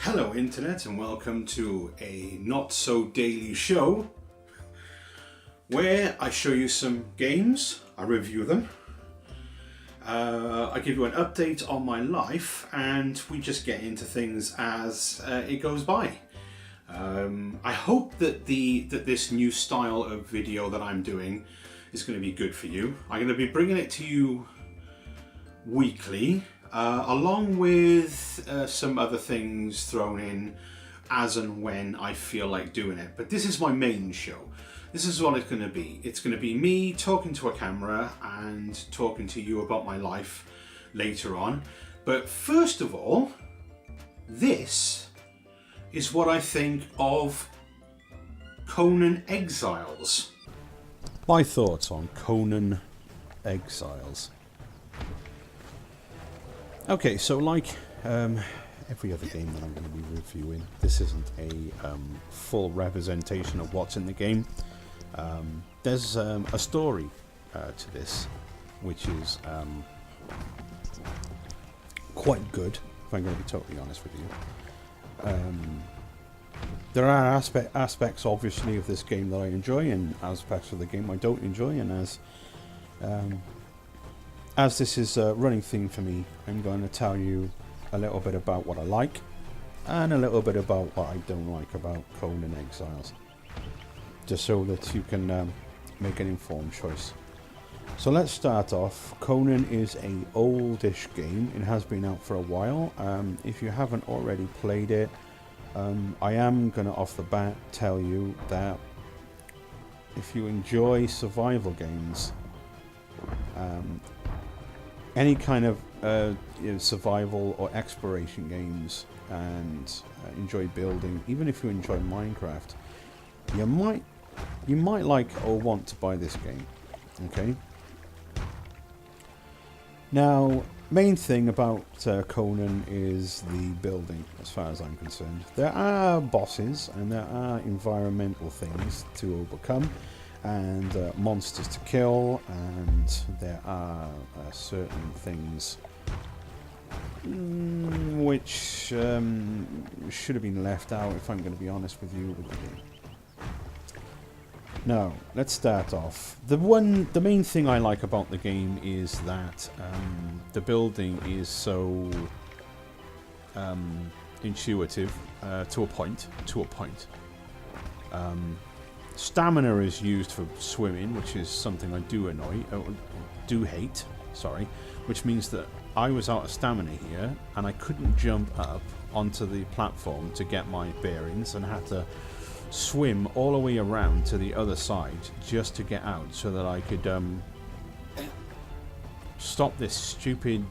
Hello Internet, and welcome to a not so daily show where I show you some games, I review them, I give you an update on my life, and we just get into things as it goes by. I hope that this new style of video that I'm doing is going to be good for you. I'm going to be bringing it to you weekly, along with some other things thrown in as and when I feel like doing it. But this is my main show. This is what it's going to be. It's going to be me talking to a camera and talking to you about my life later on. But first of all, this is what I think of Conan Exiles. My thoughts on Conan Exiles. Okay, so like every other game that I'm going to be reviewing, this isn't a full representation of what's in the game. There's a story to this, which is quite good, if I'm going to be totally honest with you. There are aspects, obviously, of this game that I enjoy, and aspects of the game I don't enjoy, and as this is a running theme for me, I'm going to tell you a little bit about what I like and a little bit about what I don't like about Conan Exiles, just so that you can make an informed choice. So let's start off. Conan is a oldish game. It has been out for a while. If you haven't already played it, I am going to off the bat tell you that if you enjoy survival games, any kind of survival or exploration games, and enjoy building, even if you enjoy Minecraft, you might like or want to buy this game. Okay. Now, main thing about Conan is the building, as far as I'm concerned. There are bosses and there are environmental things to overcome, and monsters to kill, and there are certain things which should have been left out, if I'm going to be honest with you, with the game. Now, let's start off. The main thing I like about the game is that the building is so intuitive to a point. Stamina is used for swimming, which is something I do hate, which means that I was out of stamina here and I couldn't jump up onto the platform to get my bearings, and had to swim all the way around to the other side just to get out, so that I could stop this stupid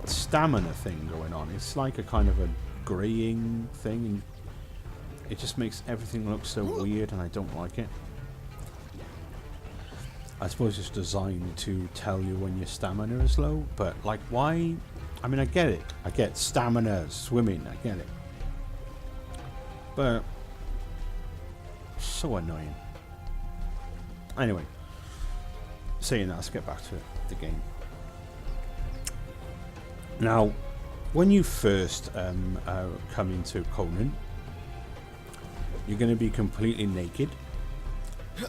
stamina thing going on. It's like a kind of a graying thing, and it just makes everything look so weird, and I don't like it. I suppose it's designed to tell you when your stamina is low, but like, why? I mean, I get it. I get stamina, swimming, I get it. But so annoying. Anyway, saying that, let's get back to the game. Now, when you first come into Conan, you're going to be completely naked.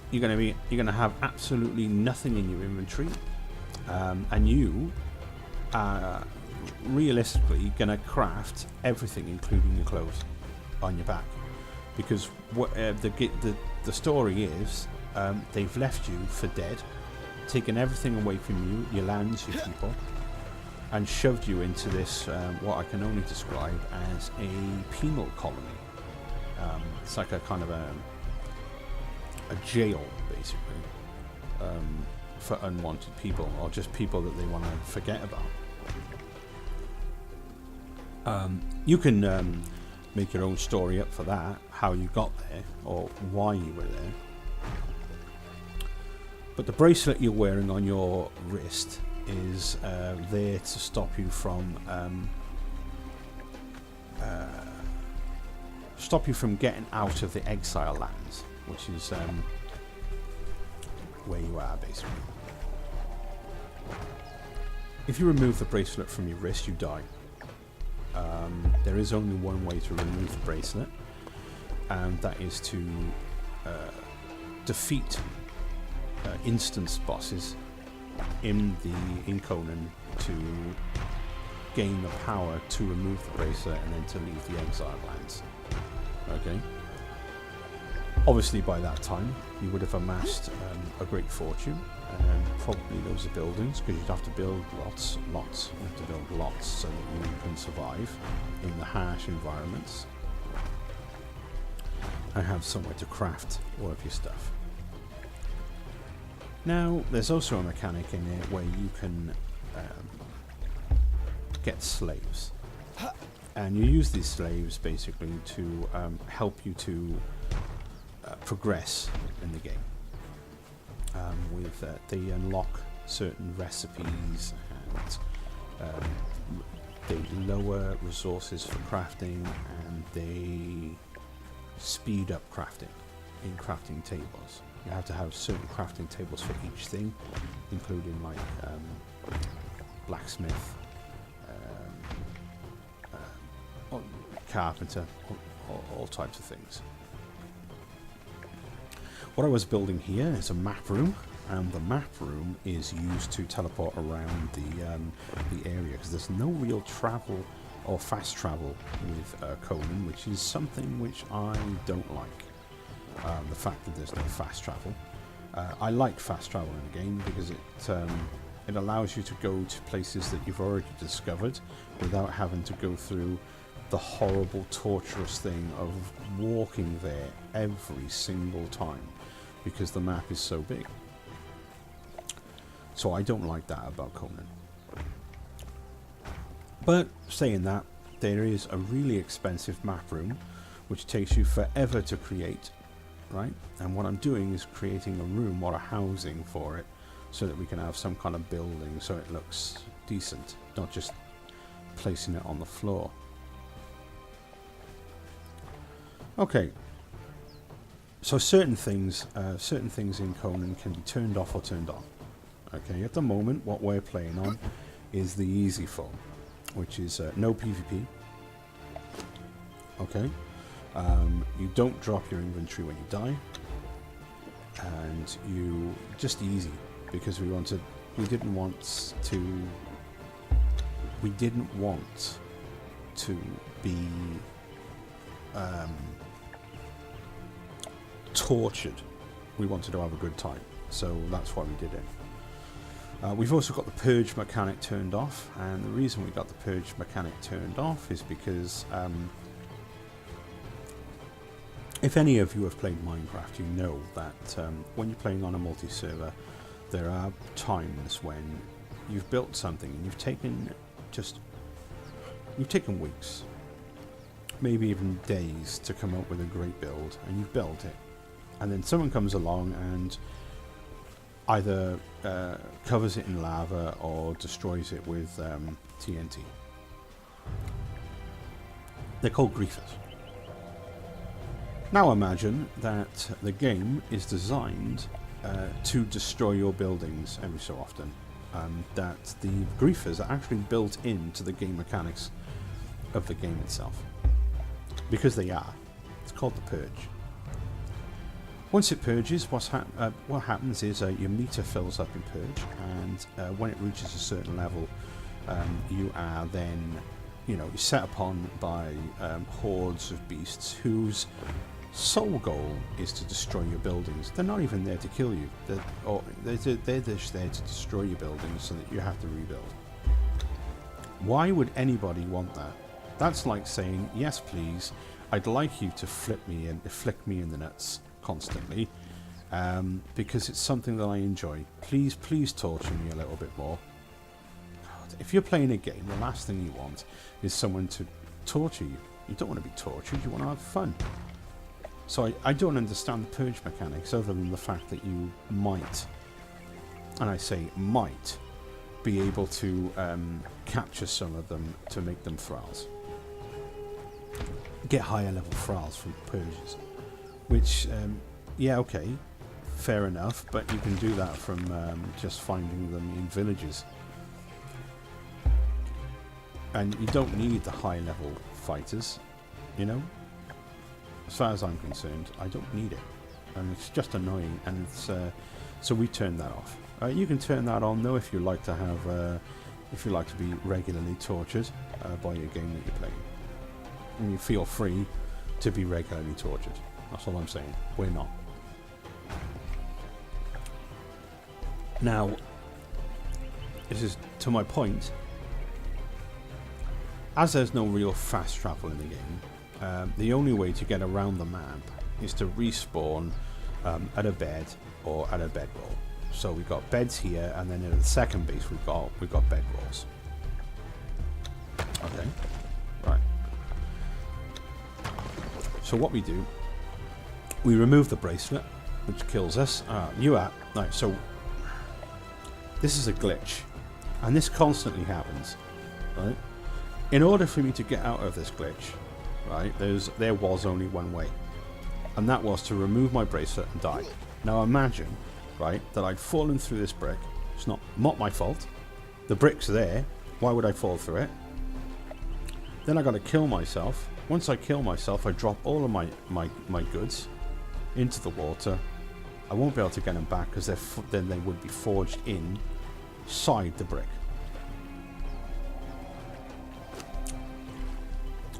You're going to have absolutely nothing in your inventory, and you are realistically going to craft everything, including your clothes, on your back, because what the story is, they've left you for dead, taken everything away from you, your lands, your people, and shoved you into this what I can only describe as a penal colony. It's like a kind of a jail, basically, for unwanted people, or just people that they want to forget about. You can make your own story up for that, how you got there or why you were there. But the bracelet you're wearing on your wrist is there to stop you from getting out of the exile lands, which is where you are, basically. If you remove the bracelet from your wrist, you die. there is only one way to remove the bracelet, and that is to defeat instance bosses in Conan to gain the power to remove the bracelet and then to leave the Exile lands. Okay. Obviously, by that time, you would have amassed a great fortune, and probably loads of buildings, because you'd have to build lots. You have to build lots so that you can survive in the harsh environments and have somewhere to craft all of your stuff. Now, there's also a mechanic in it where you can get slaves, and you use these slaves basically to help you to progress in the game. They unlock certain recipes, and they lower resources for crafting, and they speed up crafting in crafting tables. You have to have certain crafting tables for each thing, including like blacksmith, carpenter, all types of things. What I was building here is a map room, and the map room is used to teleport around the area, because there's no real travel or fast travel with Conan, which is something which I don't like. The fact that there's no fast travel. I like fast travel in the game because it allows you to go to places that you've already discovered without having to go through the horrible, torturous thing of walking there every single time, because the map is so big. So I don't like that about Conan. But saying that, there is a really expensive map room which takes you forever to create, right? And what I'm doing is creating a room or a housing for it so that we can have some kind of building so it looks decent, not just placing it on the floor. Okay. So certain things in Conan can be turned off or turned on. Okay, at the moment, what we're playing on is the easy form, which is no PvP. Okay, you don't drop your inventory when you die, and you just easy, because we didn't want to be tortured. We wanted to have a good time, so that's why we did it. We've also got the purge mechanic turned off, and the reason we got the purge mechanic turned off is because if any of you have played Minecraft, you know that when you're playing on a multi-server, there are times when you've built something and you've taken weeks, maybe even days, to come up with a great build, and you've built it, and then someone comes along and either covers it in lava or destroys it with TNT. They're called griefers. Now imagine that the game is designed to destroy your buildings every so often, that the griefers are actually built into the game mechanics of the game itself, because they are. It's called the purge. Once it purges, what happens is your meter fills up in purge, and when it reaches a certain level, you are then, you're set upon by hordes of beasts whose sole goal is to destroy your buildings. They're not even there to kill you. They're just there to destroy your buildings so that you have to rebuild. Why would anybody want that? That's like saying, yes please, I'd like you to flick me in the nuts constantly, because it's something that I enjoy. Please torture me a little bit more. God, if you're playing a game, the last thing you want is someone to torture you. You don't want to be tortured, you want to have fun. So I don't understand the purge mechanics, other than the fact that you might, and I say might, be able to capture some of them to make them thralls. Get higher level thralls from purges. Which, yeah, okay, fair enough, but you can do that from just finding them in villages. And you don't need the high level fighters, you know? As far as I'm concerned, I don't need it. And it's just annoying, and it's so we turned that off. You can turn that on though if you like to have if you like to be regularly tortured by your game that you're playing. And you feel free to be regularly tortured. That's all I'm saying. We're not. Now, this is to my point. As there's no real fast travel in the game, the only way to get around the map is to respawn at a bed or at a bedroll. So we've got beds here, and then at the second base we've got bedrolls. Okay, right. So what we do, we remove the bracelet, which kills us. Right, so this is a glitch, and this constantly happens, right? In order for me to get out of this glitch, right, there was only one way, and that was to remove my bracelet and die. Now imagine, right, that I'd fallen through this brick. It's not my fault. The brick's there. Why would I fall through it? Then I got to kill myself. Once I kill myself, I drop all of my goods into the water. I won't be able to get them back because then they would be forged inside the brick.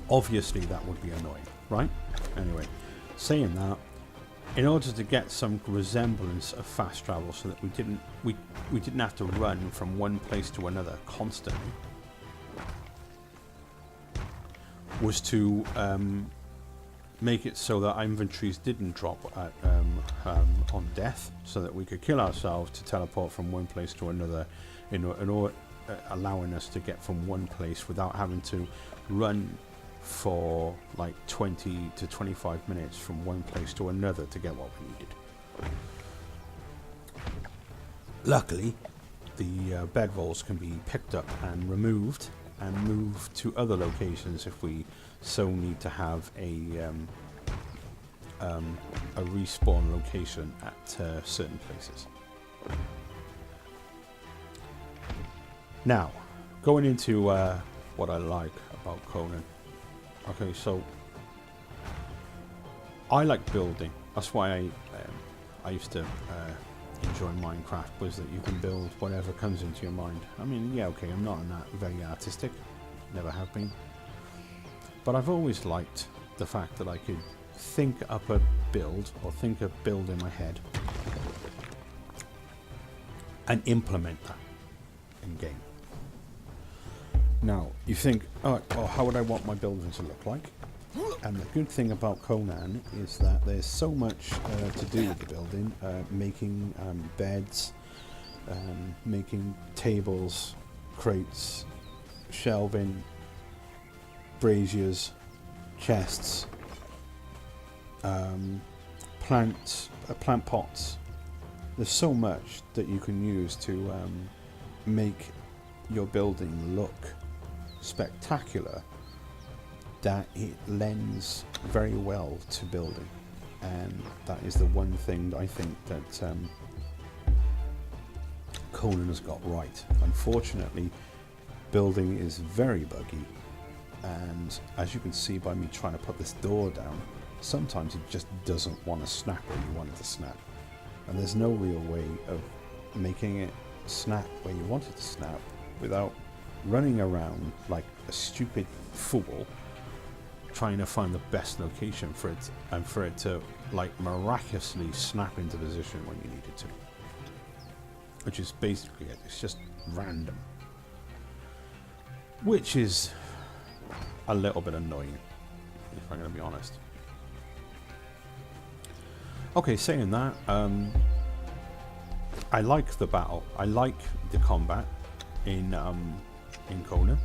Obviously, that would be annoying, right? Anyway, saying that, in order to get some resemblance of fast travel, so that we didn't have to run from one place to another constantly, was to make it so that our inventories didn't drop on death, so that we could kill ourselves to teleport from one place to another, allowing us to get from one place without having to run for like 20 to 25 minutes from one place to another to get what we needed. Luckily, the bedrolls can be picked up and removed and moved to other locations if we so need to have a respawn location at certain places. Now, going into what I like about Conan. Okay, so I like building. That's why I used to enjoy Minecraft, was that you can build whatever comes into your mind. I mean, yeah, okay, I'm not very artistic, never have been, but I've always liked the fact that I could think up a build, or think a build in my head, and implement that in game. Now, you think, oh, how would I want my building to look like? And the good thing about Conan is that there's so much to do with the building, making beds, making tables, crates, shelving, braziers, chests, plant pots. There's so much that you can use to make your building look spectacular, that it lends very well to building. And that is the one thing that I think that Conan has got right. Unfortunately, building is very buggy, and as you can see by me trying to put this door down, sometimes it just doesn't want to snap where you want it to snap, and there's no real way of making it snap where you want it to snap without running around like a stupid fool trying to find the best location for it, and for it to like miraculously snap into position when you need it to, which is basically it. It's just random, which is a little bit annoying, if I'm going to be honest. Okay, saying that, I like the battle. I like the combat in Conan.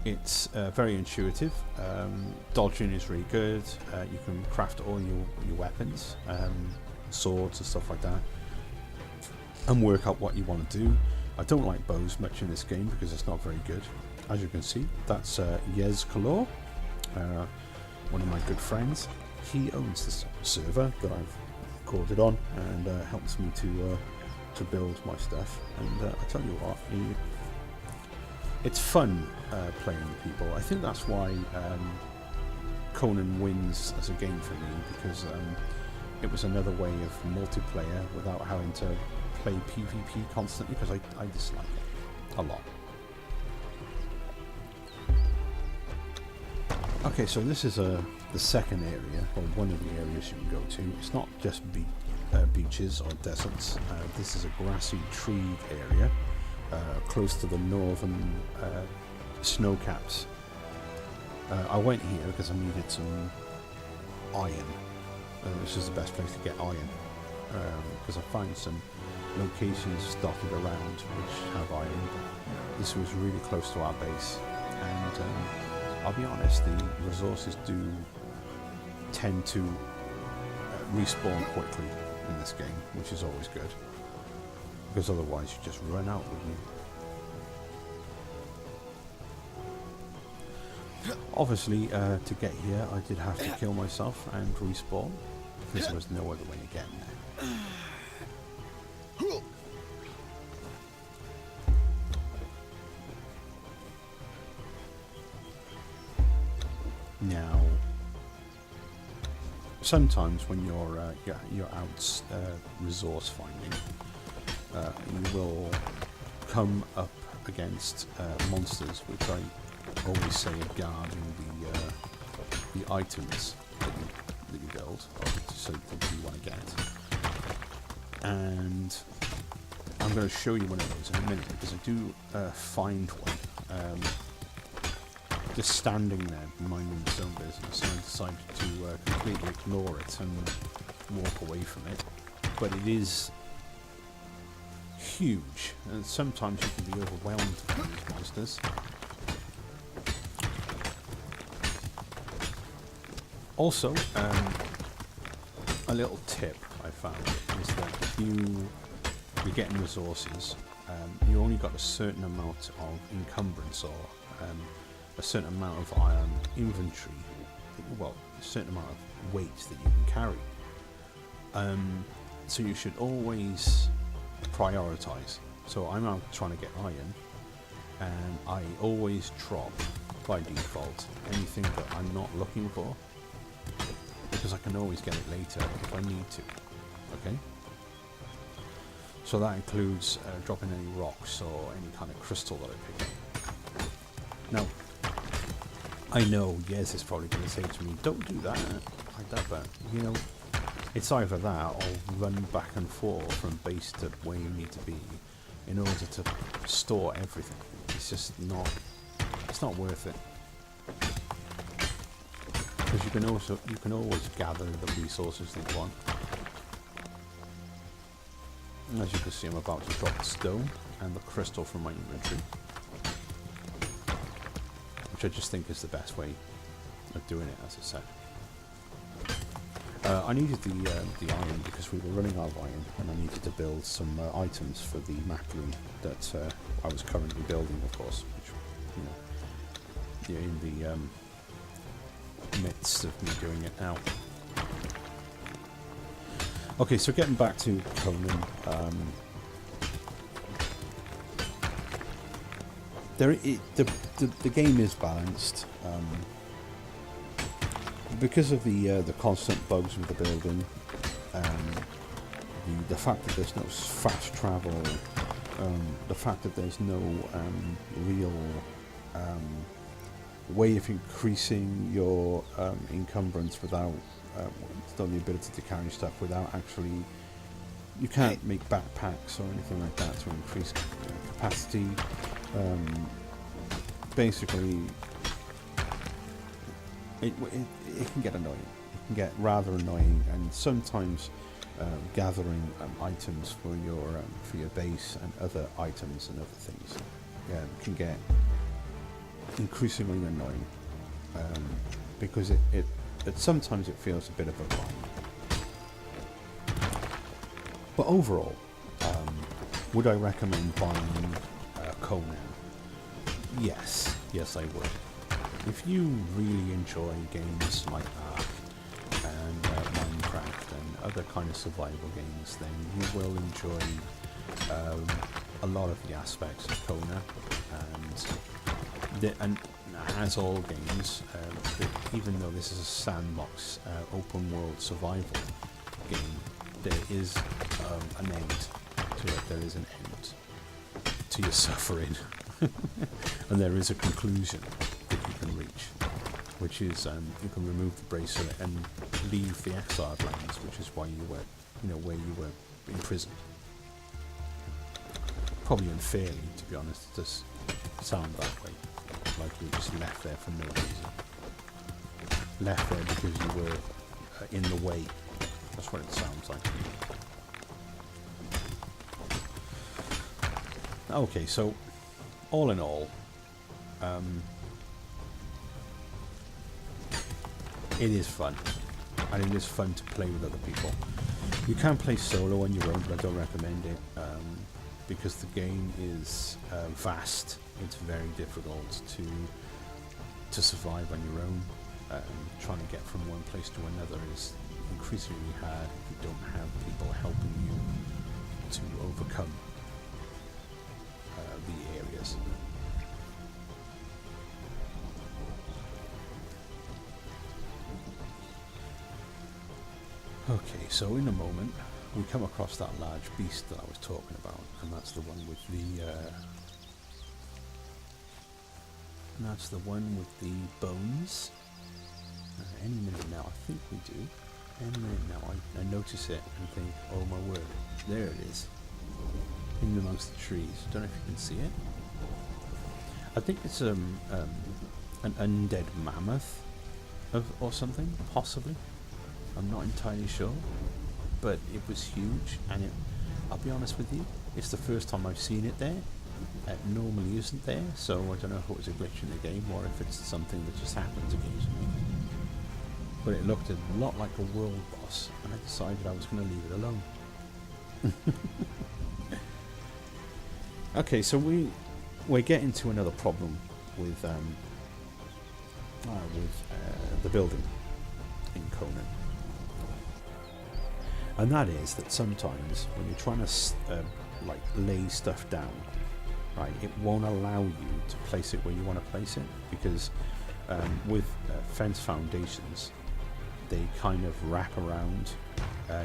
It's very intuitive. Dodging is really good. You can craft all your weapons, swords and stuff like that, and work out what you want to do. I don't like bows much in this game because it's not very good. As you can see, that's Yes Color, one of my good friends. He owns this server that I've recorded on, and helps me to build my stuff. And I tell you what, it's fun playing with people. I think that's why Conan wins as a game for me, because it was another way of multiplayer without having to play PvP constantly, because I dislike it a lot. Okay, so this is the second area, or one of the areas you can go to. It's not just beaches or deserts. This is a grassy tree area close to the northern snow caps. I went here because I needed some iron. This is the best place to get iron, because I found some locations dotted around which have iron. This was really close to our base, and I'll be honest, the resources do tend to respawn quickly in this game, which is always good, because otherwise you just run out, wouldn't you? Obviously, to get here I did have to kill myself and respawn, because there was no other way to get there. Now, sometimes when you're out resource finding, you will come up against monsters, which I always say are guarding the items that you build, or so that you want to get. And I'm going to show you one of those in a minute, because I do find one. Just standing there minding its own business, and I decided to completely ignore it and walk away from it. But it is huge, and sometimes you can be overwhelmed by these monsters. Also, a little tip I found is that if you're getting resources, you only got a certain amount of encumbrance, or a certain amount of iron inventory, well, a certain amount of weight that you can carry. So you should always prioritize. So I'm out trying to get iron, and I always drop by default anything that I'm not looking for, because I can always get it later if I need to. Okay? So that includes dropping any rocks or any kind of crystal that I pick up. Now, I know Yes is probably going to say to me, don't do that like that, but you know, it's either that or run back and forth from base to where you need to be in order to store everything. It's just not, it's not worth it, because you can always gather the resources that you want. As you can see, I'm about to drop the stone and the crystal from my inventory, which I just think is the best way of doing it, as I said. I needed the iron because we were running out of iron, and I needed to build some items for the map room that I was currently building, of course, which, you know, in the midst of me doing it now. Okay, so getting back to Conan, the game is balanced. Because of the constant bugs with the building, the fact that there's no fast travel, the fact that there's no real way of increasing your encumbrance without the ability to carry stuff without actually, you can't make backpacks or anything like that to increase capacity. Basically, it can get annoying. It can get rather annoying, and sometimes gathering items for your base and other items and other things can get increasingly annoying, because it sometimes it feels a bit of a grind. But overall, would I recommend buying Conan? Yes, I would. If you really enjoy games like that, and Minecraft and other kind of survival games, then you will enjoy a lot of the aspects of Conan, and as all games, even though this is a sandbox open world survival game, there is an end to it. There is an end to your suffering, and there is a conclusion that you can reach, which is you can remove the bracelet and leave the exiled lands, which is why you were, where you were imprisoned. Probably unfairly, to be honest. It does sound that way, like you were just left there for no reason. Left there because you were in the way. That's what it sounds like. Okay, so all in all, it is fun, and it is fun to play with other people. You can play solo on your own, but I don't recommend it, because the game is vast. It's very difficult to survive on your own. Trying to get from one place to another is increasingly hard if you don't have people helping you to overcome the areas. Okay, so in a moment we come across that large beast that I was talking about, and that's the one with the bones. Any minute now, I think we do. Any minute now, I notice it and think, oh my word, there it is, in amongst the trees. Don't know if you can see it. I think it's an undead mammoth or something, possibly. I'm not entirely sure, but it was huge, and I'll be honest with you, it's the first time I've seen it there. It normally isn't there, so I don't know if it was a glitch in the game or if it's something that just happens occasionally. But it looked a lot like a world boss, and I decided I was going to leave it alone. Okay, so we're getting to another problem with the building in Conan. And that is that sometimes when you're trying to lay stuff down, right, it won't allow you to place it where you want to place it, because with fence foundations, they kind of wrap around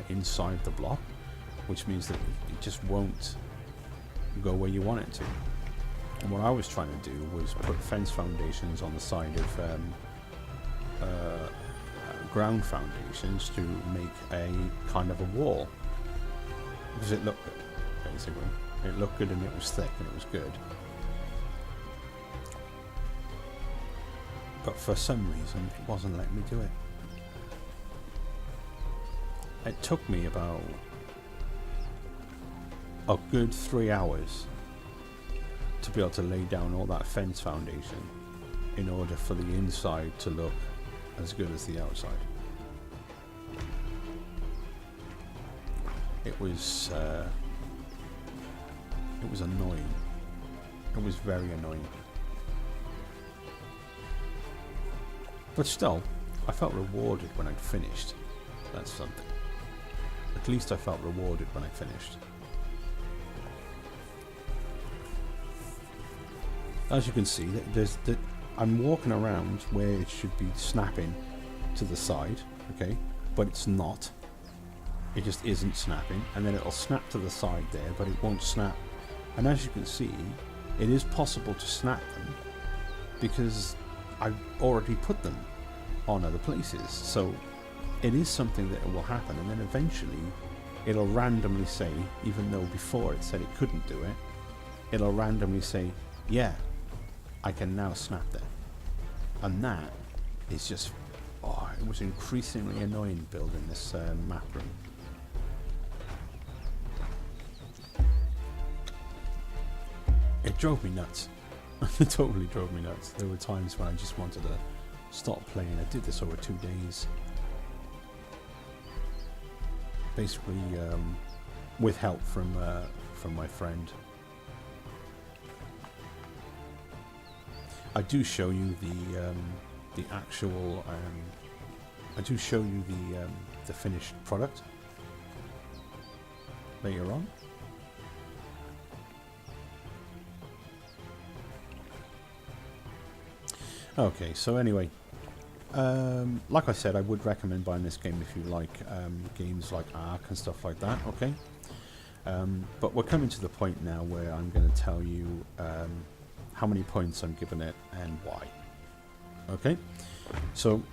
inside the block, which means that it just won't go where you want it to. And what I was trying to do was put fence foundations on the side of ground foundations to make a kind of a wall, because it looked good, basically. It looked good and it was thick and it was good. But for some reason it wasn't letting me do it. It took me about a good 3 hours to be able to lay down all that fence foundation in order for the inside to look as good as the outside. It was annoying. It was very annoying. But still, I felt rewarded when I'd finished. That's something. At least I felt rewarded when I finished. As you can see, I'm walking around where it should be snapping to the side, okay, but it's not. It just isn't snapping, and then it'll snap to the side there, but it won't snap. And as you can see, it is possible to snap them because I've already put them on other places. So it is something that will happen, and then eventually it'll randomly say, even though before it said it couldn't do it, it'll randomly say, yeah, I can now snap them. And that is just, it was increasingly annoying building this map room. It drove me nuts. It totally drove me nuts. There were times when I just wanted to stop playing. I did this over 2 days. Basically, with help from my friend. I do show you the actual. I do show you the finished product later on. Okay, so anyway, like I said, I would recommend buying this game if you like games like Ark and stuff like that, okay? But we're coming to the point now where I'm going to tell you how many points I'm giving it and why. Okay? So,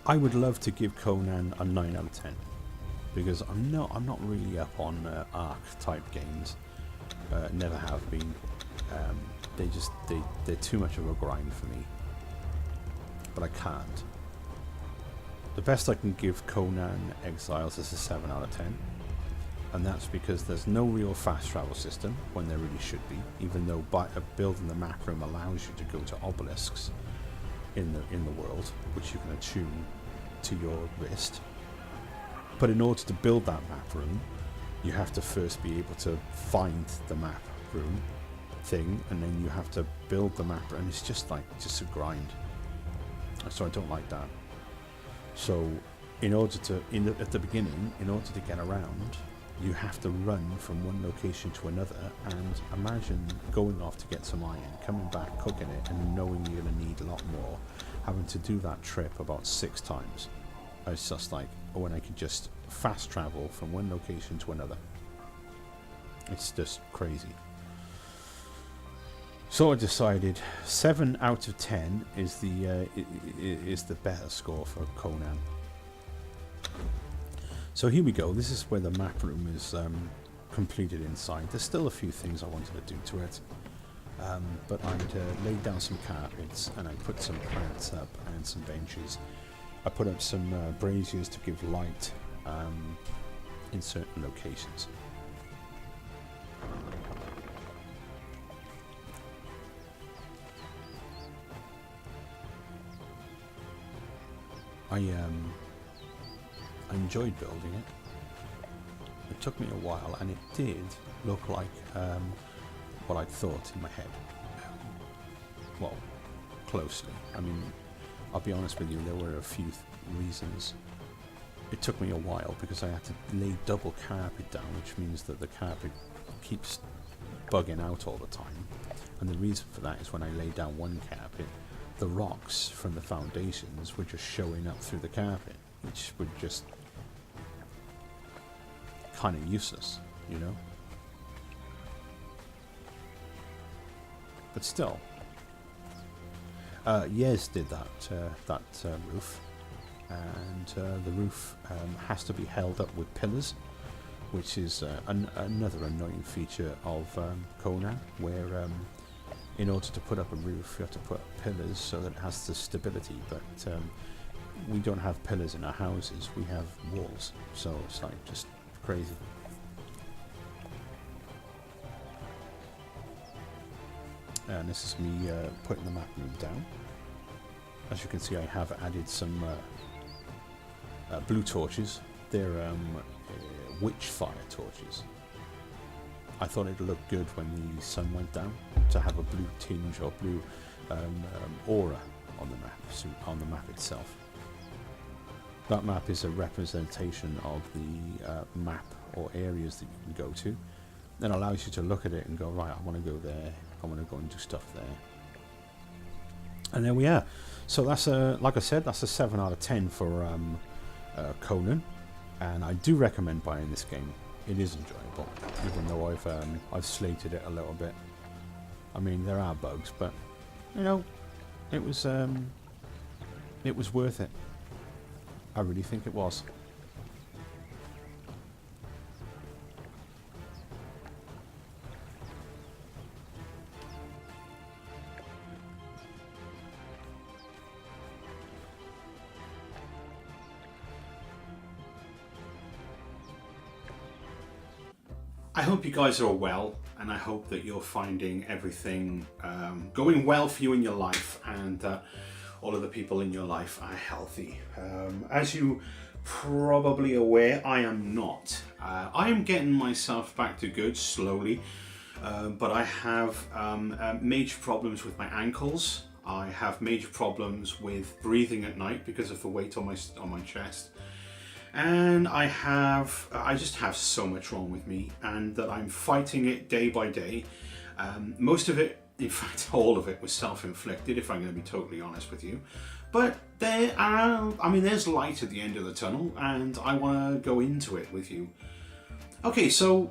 I would love to give Conan a 9 out of 10. Because I'm not really up on Ark type games. Never have been. They're too much of a grind for me. But I can't. The best I can give Conan Exiles is a 7 out of 10. And that's because there's no real fast travel system when there really should be, even though building the map room allows you to go to obelisks in the world, which you can attune to your wrist. But in order to build that map room, you have to first be able to find the map room thing, and then you have to build the map, and it's just a grind. So I don't like that. So in order to at the beginning, in order to get around, you have to run from one location to another, and imagine going off to get some iron, coming back, cooking it, and knowing you're going to need a lot more, having to do that trip about 6 times. It's just like, when I could just fast travel from one location to another. It's just crazy. So I decided 7 out of 10 is the better score for Conan. So here we go. This is where the map room is completed inside. There's still a few things I wanted to do to it, but I'd laid down some carpets and I put some plants up and some benches. I put up some braziers to give light in certain locations. I enjoyed building it. It took me a while, and it did look like what I'd thought in my head. Well, closely. I mean, I'll be honest with you, there were a few reasons. It took me a while because I had to lay double carpet down, which means that the carpet keeps bugging out all the time. And the reason for that is when I lay down one carpet, the rocks from the foundations were just showing up through the carpet, which were just kind of useless, you know? But still, Yes did that roof, and the roof has to be held up with pillars, which is another annoying feature of Conan, where in order to put up a roof you have to put up pillars so that it has the stability, but we don't have pillars in our houses, we have walls, so it's like just crazy. And this is me putting the map room down. As you can see, I have added some blue torches. They're witch fire torches. I thought it'd look good when the sun went down to have a blue tinge or blue aura on the map itself. That map is a representation of the map or areas that you can go to. Then allows you to look at it and go, right, I want to go there, I want to go and do stuff there. And there we are. So that's like I said, that's a 7 out of 10 for Conan, and I do recommend buying this game. It is enjoyable, even though I've slated it a little bit. I mean, there are bugs, but you know, it was worth it. I really think it was. I hope you guys are all well, and I hope that you're finding everything going well for you in your life, and all of the people in your life are healthy. As you probably aware, I am not. I am getting myself back to good slowly, but I have major problems with my ankles. I have major problems with breathing at night because of the weight on my chest. And I just have so much wrong with me, and that I'm fighting it day by day. Most of it In fact, all of it was self-inflicted, if I'm going to be totally honest with you. But there's light at the end of the tunnel, and I want to go into it with you. Okay, so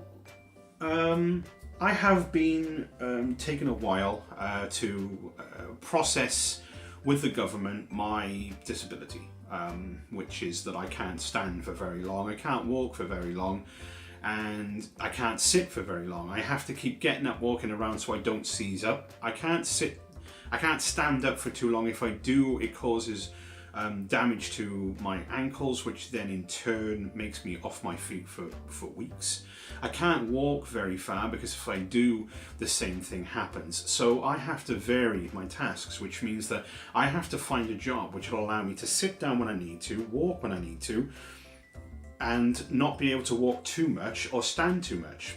I have been taking a while to process with the government my disability, which is that I can't stand for very long, I can't walk for very long, and I can't sit for very long. I have to keep getting up, walking around so I don't seize up. I can't stand up for too long. If I do, it causes damage to my ankles, which then in turn makes me off my feet for weeks. I can't walk very far because if I do, the same thing happens. So I have to vary my tasks, which means that I have to find a job which will allow me to sit down when I need to, walk when I need to, and not be able to walk too much or stand too much,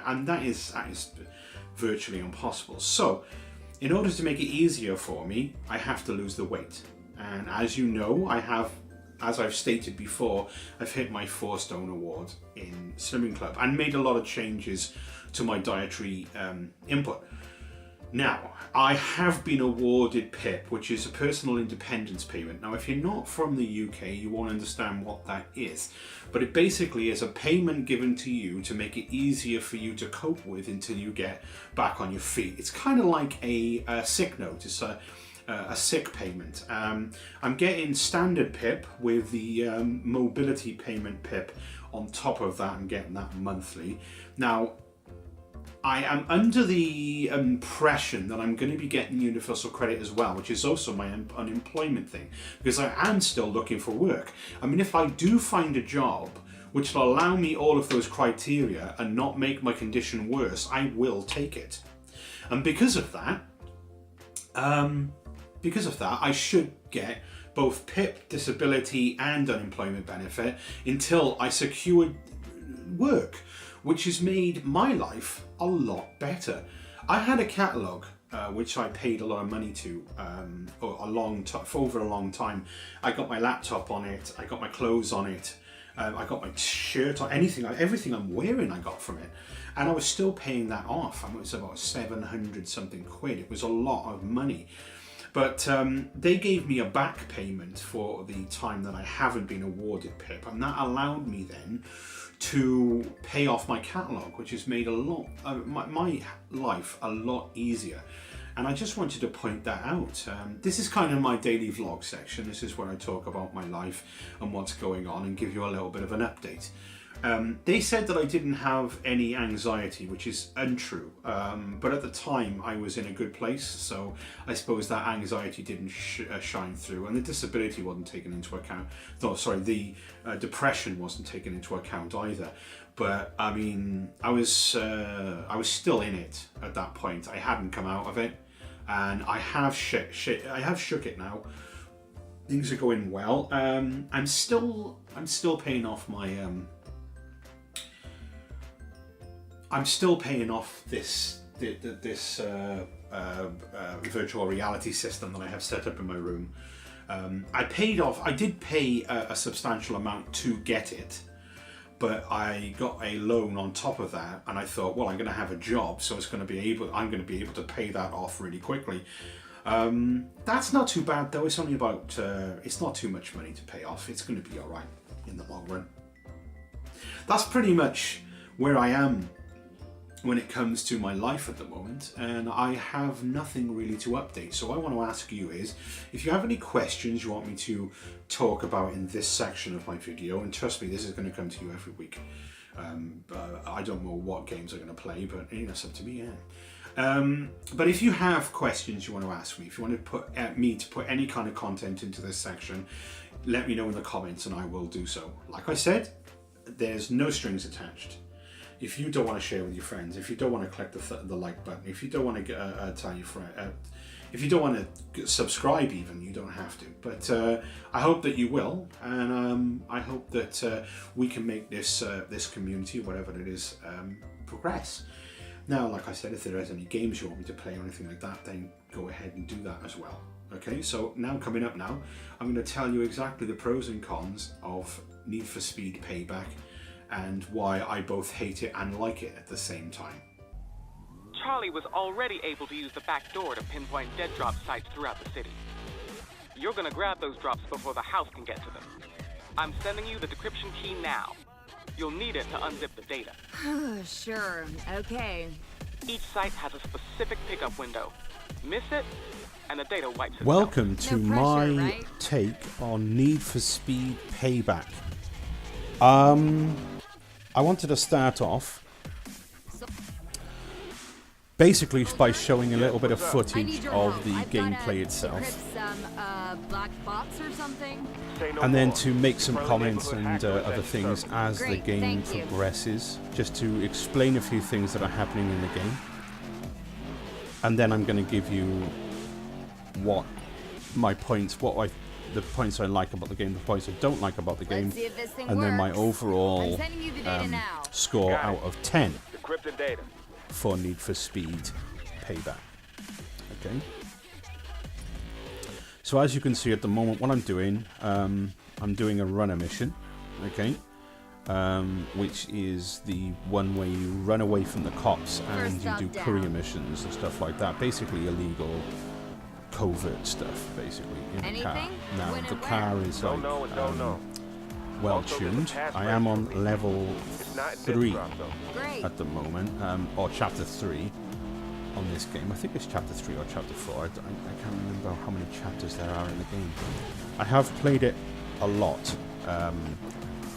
and that is virtually impossible. So in order to make it easier for me, I have to lose the weight. And as you know, as I've stated before, I've hit my 4 stone award in Slimming Club and made a lot of changes to my dietary input. Now, I have been awarded PIP, which is a personal independence payment. Now, if you're not from the UK, you won't understand what that is. But it basically is a payment given to you to make it easier for you to cope with until you get back on your feet. It's kind of like a sick note. It's a sick payment. I'm getting standard PIP with the mobility payment PIP on top of that. I'm getting that monthly. Now, I am under the impression that I'm going to be getting universal credit as well, which is also my unemployment thing, because I am still looking for work. I mean, if I do find a job which will allow me all of those criteria and not make my condition worse, I will take it. And because of that, I should get both PIP, disability and unemployment benefit until I secure work, which has made my life a lot better. I had a catalogue which I paid a lot of money to for over a long time. I got my laptop on it, I got my clothes on it, I got my shirt on, everything I'm wearing I got from it. And I was still paying that off. It was about 700 something quid. It was a lot of money. But they gave me a back payment for the time that I haven't been awarded PIP, and that allowed me then to pay off my catalogue, which has made my life a lot easier. And I just wanted to point that out. This is kind of my daily vlog section. This is where I talk about my life and what's going on and give you a little bit of an update. They said that I didn't have any anxiety, which is untrue, but at the time I was in a good place, so I suppose that anxiety didn't shine through, and the disability wasn't taken into account. No, sorry, the depression wasn't taken into account either. But I mean, I was still in it at that point. I hadn't come out of it, and I have shook it now. Things are going well. I'm still paying off my I'm still paying off this virtual reality system that I have set up in my room. I did pay a substantial amount to get it, but I got a loan on top of that, and I thought, well, I'm going to have a job, so I'm going to be able to pay that off really quickly. That's not too bad though. It's only about it's not too much money to pay off. It's going to be all right in the long run. That's pretty much where I am when it comes to my life at the moment, and I have nothing really to update. So I want to ask you is, if you have any questions you want me to talk about in this section of my video, and trust me, this is going to come to you every week. I don't know what games I'm going to play, but it's up to me, yeah. But if you have questions you want to ask me, if you want to put any kind of content into this section, let me know in the comments and I will do so. Like I said, there's no strings attached. If you don't want to share with your friends, if you don't want to click the like button, if you don't want to tell your friend, if you don't want to subscribe even, you don't have to. But I hope that you will, and I hope that we can make this community, whatever it is, progress. Now, like I said, if there is any games you want me to play or anything like that, then go ahead and do that as well. Okay, so coming up now, I'm going to tell you exactly the pros and cons of Need for Speed Payback, and why I both hate it and like it at the same time. Charlie was already able to use the back door to pinpoint dead drop sites throughout the city. You're gonna grab those drops before the house can get to them. I'm sending you the decryption key now. You'll need it to unzip the data. Sure, okay. Each site has a specific pickup window. Miss it, and the data wipes itself. Welcome to No pressure, my right? take on Need for Speed Payback. I wanted to start off basically by showing a little bit of I footage need your of help. the I've gotta gameplay itself, decrypt some black box or something. and then to make some comments and other things as the Great, game thank you. progresses, just to explain a few things that are happening in the game. And then I'm going to give you what my points, the points I like about the game, the points I don't like about the game, Let's see if this thing and then my works. overall I'm sending you the data now. score Got it. out of 10 Decrypted data. for Need for Speed Payback. Okay. So as you can see at the moment, what I'm doing a runner mission. Okay. Which is the one where you run away from the cops and First you stop do down. courier missions and stuff like that. Basically illegal, covert stuff, basically, in the car. Anything? Now, When the and car where? is Don't know and don't know. well Also, there's a tuned. pass I am rate on for me. level It's not in 3 this drop, though. Great. at the moment, or chapter 3 on this game. I think it's chapter 3 or chapter 4. I can't remember how many chapters there are in the game. I have played it a lot,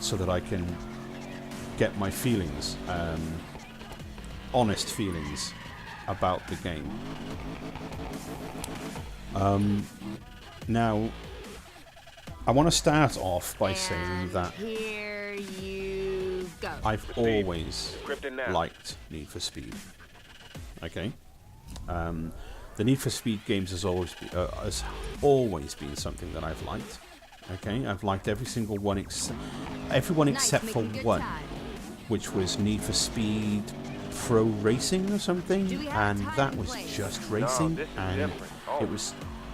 so that I can get my feelings, honest feelings about the game. Now, I want to start off by saying And that here you go. I've always Decrypted now. liked Need for Speed. Okay, the Need for Speed games has always been something that I've liked. Okay, I've liked every single one everyone Nice, except for making good one, time. which was Need for Speed Pro Racing or something, Do we have and time that and was place? just No, racing, this is and different. Oh.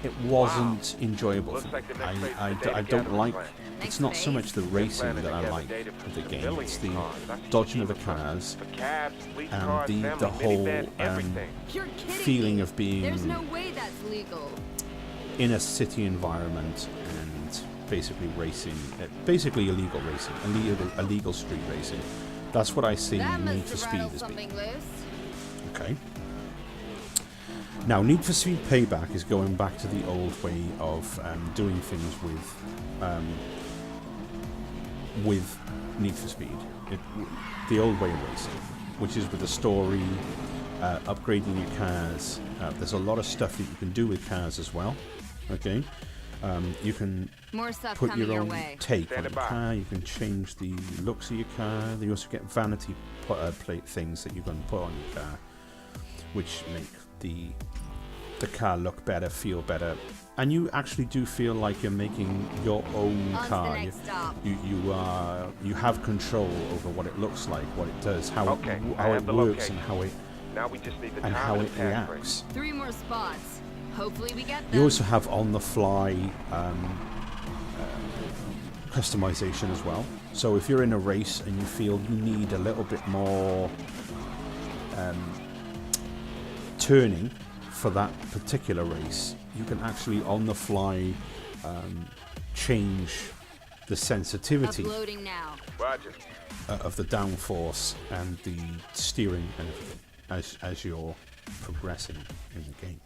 it wasn't enjoyable. Looks for like me. the next phase I is the data don't gathering like. plan. It's Next not so much phase? the racing planning that to I gather like data of from the game. civilian It's the cars. That's dodging of the cheaper. cars For cabs, police and cars, the family, whole minivan, everything. You're kidding feeling me. of being There's no way that's legal. in a city environment and basically racing, basically illegal racing, illegal street racing. That's what I see That Need must for have Speed rattled as being. something loose. Okay. Now, Need for Speed Payback is going back to the old way of doing things with Need for Speed. The old way of racing, which is with the story, upgrading your cars. There's a lot of stuff that you can do with cars as well. Okay. You can More stuff put coming your your own way. take Stand on the by. car. You can change the looks of your car. You also get vanity plate things that you can put on your car, which make the car look better, feel better, and you actually do feel like you're making your own On to the car. next stop. You have control over what it looks like, what it does, how Okay, I how have it the works, location. and how it Now we just need the and time how and it the pass rate. reacts. 3 more spots. Hopefully we get them. You also have on-the-fly customization as well. So if you're in a race and you feel you need a little bit more turning for that particular race, you can actually on-the-fly change the sensitivity Uploading now. Roger. of the downforce and the steering and everything as you're progressing in the game.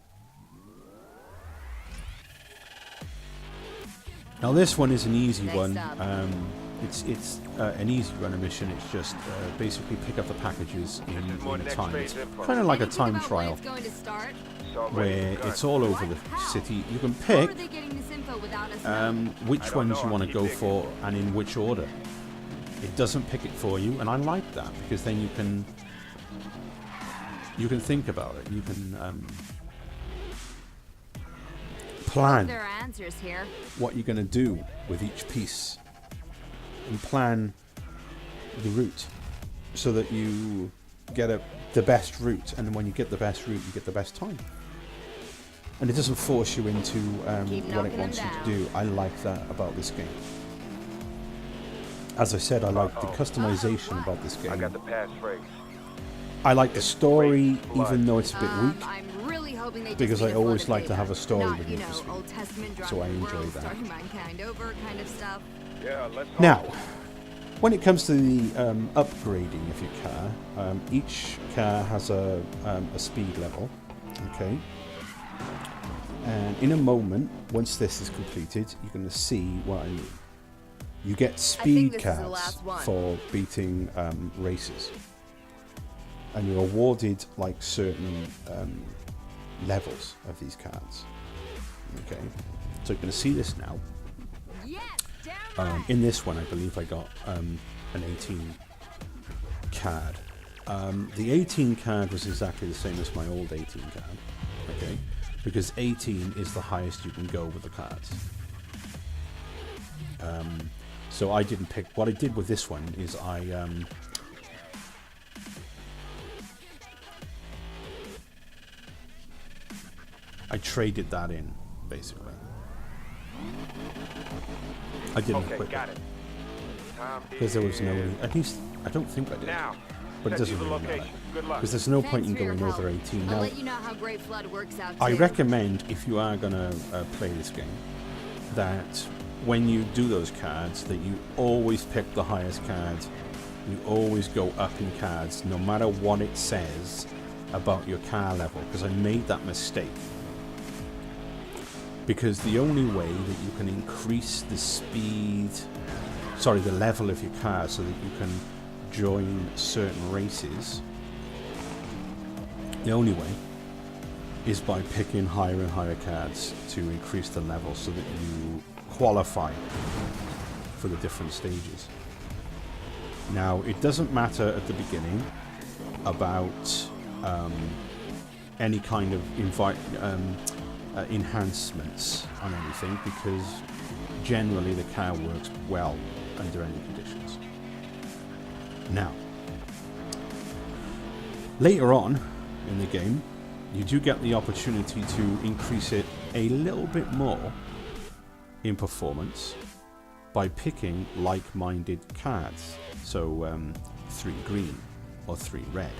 Now this one is an easy Next one. up. It's an easy runner mission. It's just basically pick up the packages in more time. next It's phase info. kind of like a Anything time about when trial it's going to start? It's already where begun. it's all over the How? city. You can How pick are they getting this info without us knowing? which I don't ones know, you I'll want to keep go digging. for and in which order. It doesn't pick it for you, and I like that because then you can think about it. You can plan There are answers here. what you're going to do with each piece and plan the route so that you get the best route, and then when you get the best route you get the best time, and it doesn't force you into Keep what it knocking wants them you to down. do. I like that about this game. As I said, I like the customization about this I game got the pass phrase. I like the story, even though it's a bit weak. I'm really hoping they Because just I need a always flood like to have a story not, with you Need know, for Speed. Old Testament So I dropping the enjoy world, that. starting mankind over kind of stuff. Yeah, let's hope. Now, when it comes to the upgrading of your car, each car has a speed level. Okay. And in a moment, once this is completed, you're going to see what I mean. You get speed this is the cards last one. for beating races. And you're awarded like certain levels of these cards. Okay. So you're going to see this now. Yes, damn right. In this one, I believe I got an 18 card. The 18 card was exactly the same as my old 18 card. Okay. Because 18 is the highest you can go with the cards. So I didn't pick. What I did with this one is I traded that in, basically. I didn't Okay, equip got it it. Time because there was no. is At least I don't think I did. now. But it Send you doesn't the really matter. location. Good luck. Because there's no point in Thanks for your going help. over 18 I'll now. let you know how Great Flood works out. I too. recommend, if you are going to play this game, that when you do those cards, that you always pick the highest cards. You always go up in cards, no matter what it says about your car level. Because I made that mistake. Because the only way that you can increase the speed, the level of your car, so that you can join certain races, the only way is by picking higher and higher cards to increase the level so that you qualify for the different stages. Now, it doesn't matter at the beginning about any kind of enhancements on anything, because generally the car works well under any conditions. Now, later on in the game, you do get the opportunity to increase it a little bit more in performance by picking like-minded cards. So 3 green or 3 red.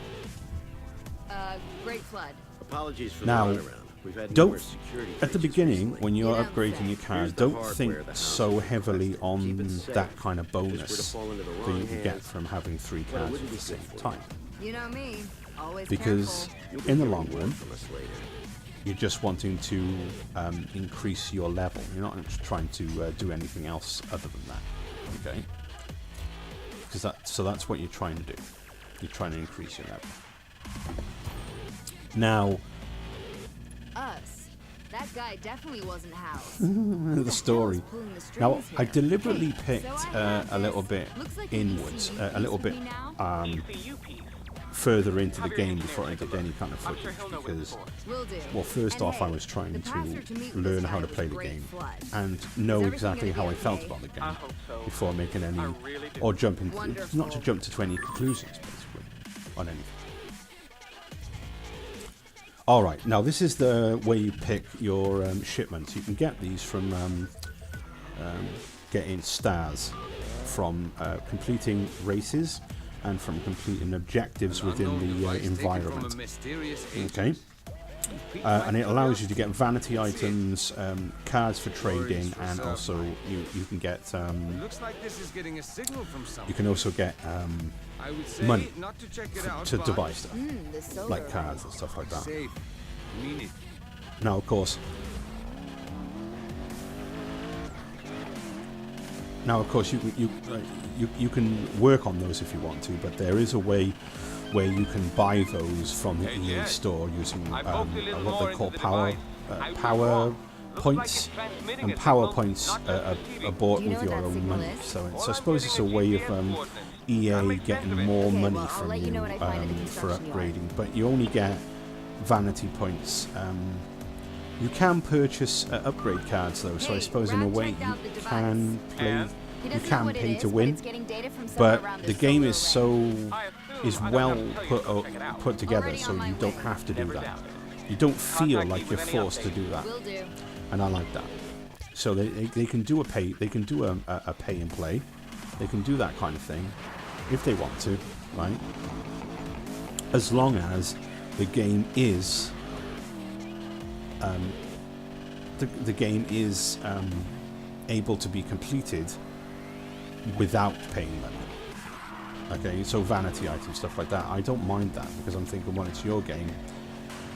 Great Flood. Apologies for Now, the runaround. We've had don't numerous security at the breaches beginning recently. when you're You know, upgrading your car, here's the don't hardware think the house so heavily requested. on Keep it safe. that kind of If this were to bonus fall into the that wrong you get hands, from having 3 well, it cards at wouldn't the be same good for time. You know me. Always Because careful. You'll be in the hearing long more run, from us later. you're just wanting to increase your level. You're not trying to do anything else other than that. Okay? Because that's what you're trying to do. You're trying to increase your level. Now, Us. That guy definitely wasn't house. the story. Pulling the strings Now, here? I deliberately Hey, picked so I have a little this. bit Looks like an inwards, ECU a little piece bit with me now. ECU piece. further into the Have your game engineer before I take a did look. any kind of I'm footage, sure he'll know what it's because, for. Will do. well, first And off, I hey, was trying the passer to meet with learn this how to guy play was the Great game Flood. and Is know everything exactly gonna how be I felt okay? about the I game hope so. before making any, I really do. or jumping, Wonderful. not to jump to any conclusions, basically, on anything. Alright, now this is the way you pick your shipments. You can get these from getting stars from completing races and from completing objectives within the environment. Okay, and it allows you to get vanity items, cards for trading, and also you can get Looks like this is getting a signal from someone. you can also get I would say money not to check it out, to but buy stuff The solar like cards and stuff like that. safe. Mean it. Now, of course, you can work on those if you want to, but there is a way where you can buy those from the EA store using what they call power points, and power points are bought Do you know with what your that own signal money. is? So I suppose it's a way of EA getting more Okay, money well, I'll from let you you know what I find at the for construction yard. upgrading, but you only get vanity points. You can purchase upgrade cards though, so I Hey, suppose in a Rob way checked you out the device. can play. And? He You doesn't can know what it pay is, to but win, it's getting data from somewhere but around the this game solar is array. so I assume is I don't well have to tell you put to go check it out. put together, Already so on my you don't way. have to do Never that. doubt it. You don't feel Contact like me you're with any forced to updates. do that, Will do. and I like that. So they can do a pay and play. They can do that kind of thing if they want to, right? as long as the game is the game is able to be completed without paying money. Okay, so vanity items, stuff like that, I don't mind that, because I'm thinking, well, it's your game,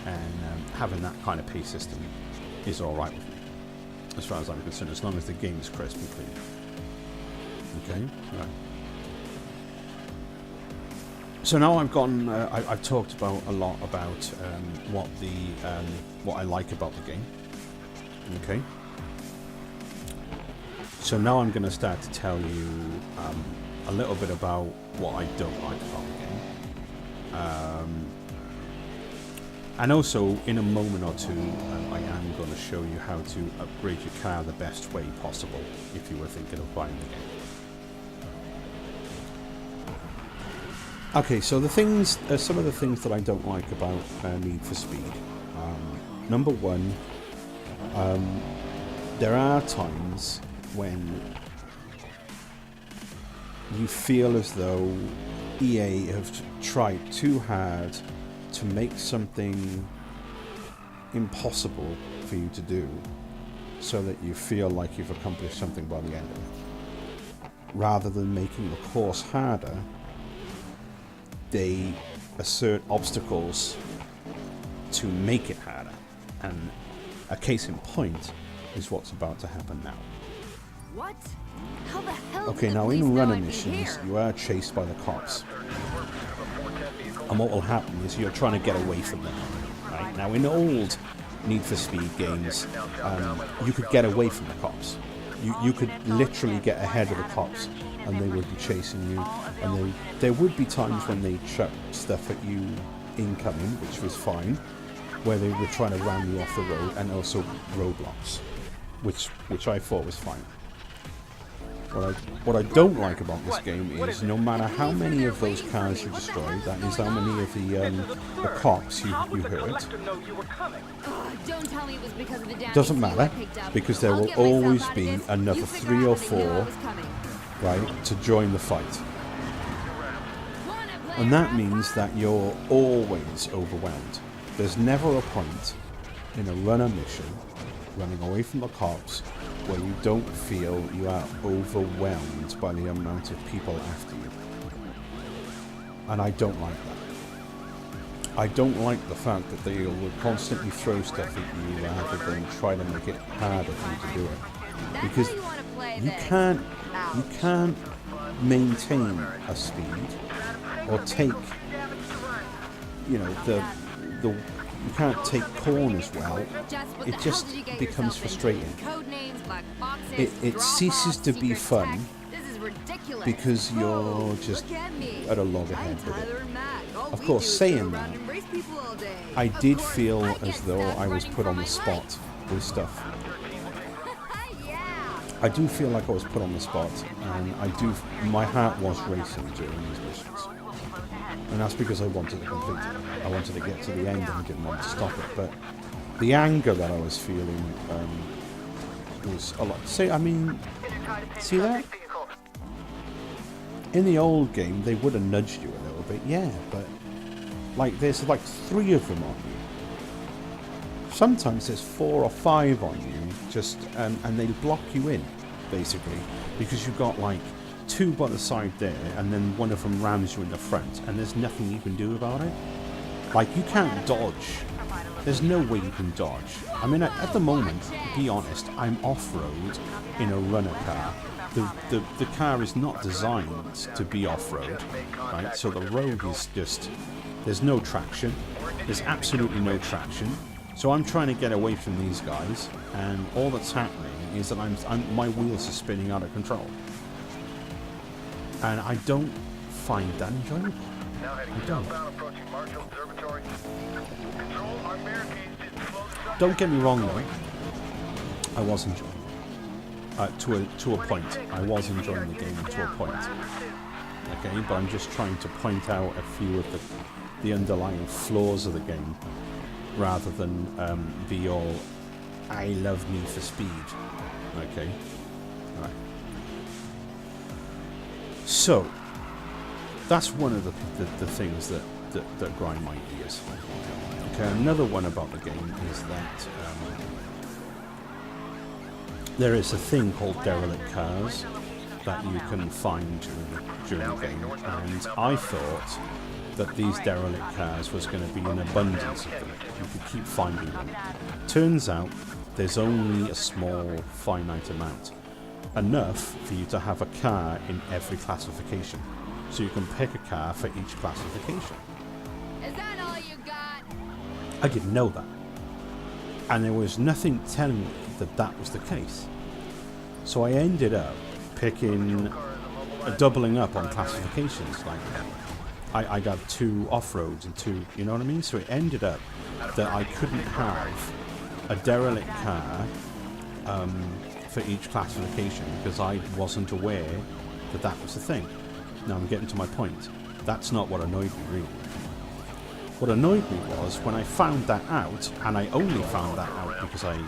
and having that kind of pay system is alright with me, as far as I'm concerned, as long as the game is crisp and clean. Okay, right. So now I've gotten, I've talked about a lot about what I like about the game. Okay. So now I'm going to start to tell you a little bit about what I don't like about the game. And also, in a moment or two, I am going to show you how to upgrade your car the best way possible if you were thinking of buying the game. Okay, so the things, some of the things that I don't like about Need for Speed. Number one, there are times when you feel as though EA have tried too hard to make something impossible for you to do, so that you feel like you've accomplished something by the end of it. Rather than making the course harder, they assert obstacles to make it harder. And a case in point is what's about to happen now. What? How the hell Okay, did the now police in know runner I'd be missions, here? you are chased by the cops. And what will happen is you're trying to get away from them. Right? Now, in old Need for Speed games, you could get away from the cops. You could literally get ahead of the cops, and they would be chasing you. And there would be times when they chuck stuff at you incoming, which was fine, where they were trying to ram you off the road, and also roadblocks, which I thought was fine. What I don't like about this game is no matter how many of those cars you destroy, that is how many of the cops you hurt, Don't tell me it was because of the damn doesn't ECU I matter, picked up. because there I'll will get myself always out of be this. another You figure 3 out or how they knew I 4, was coming. right, to join the fight. Wanna play And that rough means fun? that you're always overwhelmed. There's never a point in a runner mission, running away from the cops, where you don't feel you are overwhelmed by the amount of people after you. And I don't like that. I don't like the fact that they will constantly throw stuff at you rather than try to make it harder for you to do it. That's Because how you wanna play you this. can't maintain a speed or take, you know, the you can't take corners well. Jess, what It the just hell did you get becomes yourself frustrating. into? Code names, black boxes, It drop ceases offs, to be secret fun tech. This is ridiculous. because Whoa, you're just look at me. at a loggerhead I'm with it. Tyler and Matt. All Of we course, do is saying go around that, and embrace people all day. I Of did course, feel I as get though stuck I was running put for on my the spot with stuff. life. Yeah. I do feel like I was put on the spot, and my heart was racing during these missions. And that's because I wanted to complete it. I wanted to get to the end and I didn't want to stop it. But the anger that I was feeling was a lot. See that? In the old game, they would have nudged you a little bit, yeah, but like there's like 3 of them on you. Sometimes there's 4 or 5 on you, just and they block you in, basically, because you've got like 2 by the side there, and then one of them rams you in the front, and there's nothing you can do about it. Like, you can't dodge. There's no way you can dodge. I mean, at the moment, to be honest, I'm off-road in a runner car. The car is not designed to be off-road, right? So the road is just, there's no traction. There's absolutely no traction. So I'm trying to get away from these guys, and all that's happening is that my wheels are spinning out of control. And I don't find that enjoyable. I don't. Don't get me wrong though, I was enjoying it. To a point. I was enjoying the game to a point. Okay, but I'm just trying to point out a few of the underlying flaws of the game, rather than be all, I love Need for Speed. Okay? Right. So, that's one of the things that that grind my gears. Okay, another one about the game is that there is a thing called derelict cars that you can find during the game, and I thought that these derelict cars was going to be an abundance of them. You could keep finding them. Turns out there's only a small finite amount, enough for you to have a car in every classification. So you can pick a car for each classification. Is that all you got? I didn't know that. And there was nothing telling me that that was the case. So I ended up picking, doubling up on classifications. Like, I got 2 off-roads and 2, you know what I mean? So it ended up that I couldn't have a derelict car for each classification because I wasn't aware that that was the thing. Now I'm getting to my point. That's not what annoyed me, really. What annoyed me was when I found that out, and I only found that out because I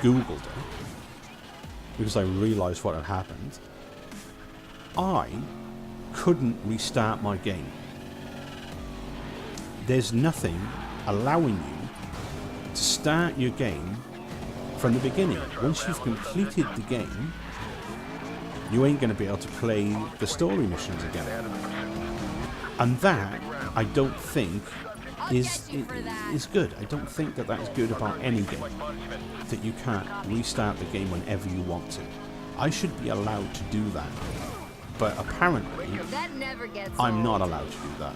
googled it, because I realised what had happened, I couldn't restart my game. There's nothing allowing you to start your game from the beginning. Once you've completed the game, you ain't going to be able to play the story missions again. And that, I don't think, is good. I don't think that that's good about any game. That you can't restart the game whenever you want to. I should be allowed to do that. But apparently, That never gets I'm not old. allowed to do that.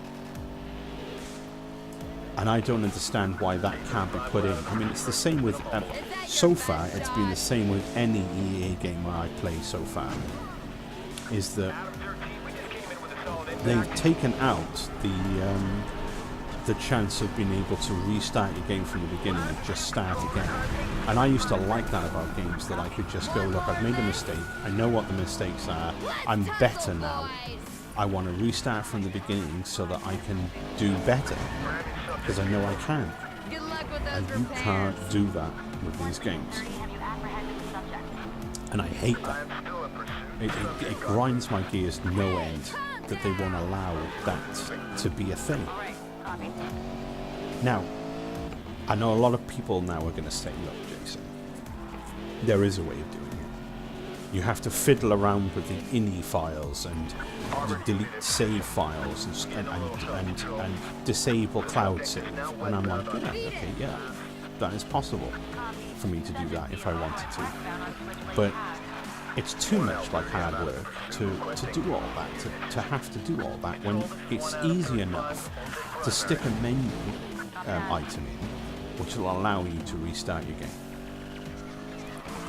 And I don't understand why that can't be put in. I mean, it's the same with... so far, it's been the same with any EA game I play so far. Is that they've taken out the chance of being able to restart your game from the beginning and just start again. And I used to like that about games, that I could just go, look, I've made a mistake, I know what the mistakes are, I'm better now, I want to restart from the beginning so that I can do better, because I know I can. Good luck with those And you repairs. can't do that with these games. And I hate that. It grinds my gears no end that they won't allow that to be a thing. Now, I know a lot of people now are going to say, look, Jason, there is a way of doing it. You have to fiddle around with the INI files and delete save files and disable cloud save. And I'm like, yeah, okay, yeah, that is possible for me to do that if I wanted to. But it's too much like hard work to do all that, to have to do all that, when it's easy enough to stick a menu item in, which will allow you to restart your game.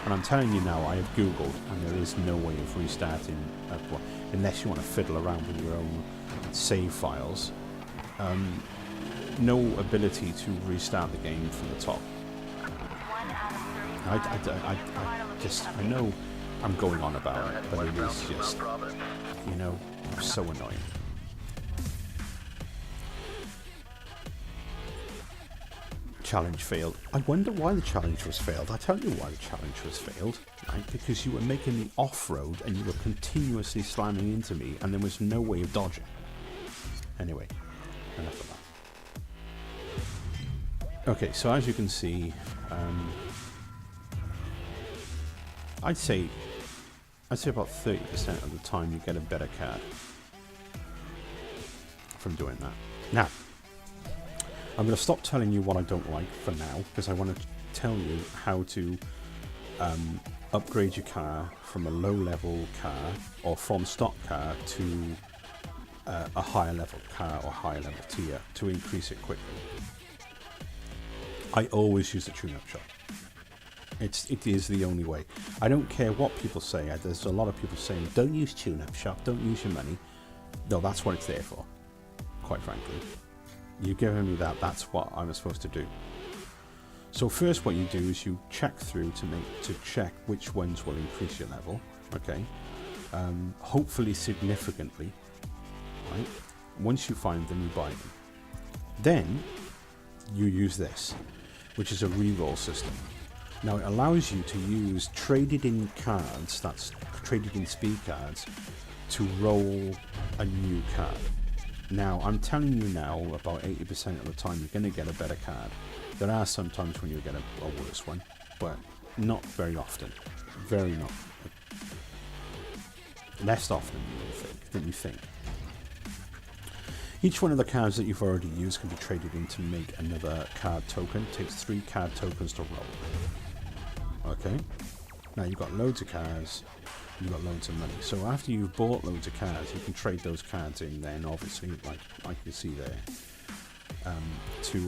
And I'm telling you now, I have Googled, and there is no way of restarting, unless you want to fiddle around with your own save files. No ability to restart the game from the top. I know I'm going on about it, but it is just, you know, so annoying. Challenge failed. I wonder why the challenge was failed. I tell you why the challenge was failed, right? Because you were making me off-road and you were continuously slamming into me and there was no way of dodging. Anyway, enough of that. Okay, so as you can see, I'd say about 30% of the time you get a better card from doing that. Now, I'm going to stop telling you what I don't like for now, because I want to tell you how to upgrade your car from a low-level car or from stock car to a higher-level car or higher-level tier to increase it quickly. I always use the tune-up shop. It is the only way. I don't care what people say. There's a lot of people saying, don't use tune-up shop, don't use your money. No, that's what it's there for, quite frankly. You've given me that, that's what I'm supposed to do. So first what you do is you check through to check which ones will increase your level, okay? Hopefully significantly, right? Once you find them, you buy them. Then you use this, which is a reroll system. Now it allows you to use traded in cards, that's traded in speed cards, to roll a new card. Now, I'm telling you now, about 80% of the time, you're going to get a better card. There are some times when you get a worse one, but not very often. Very not. Less often than you think. Each one of the cards that you've already used can be traded in to make another card token. It takes 3 card tokens to roll. Okay? Now you've got loads of cards, you've got loads of money. So after you've bought loads of cards, you can trade those cards in then, obviously, like you see there, to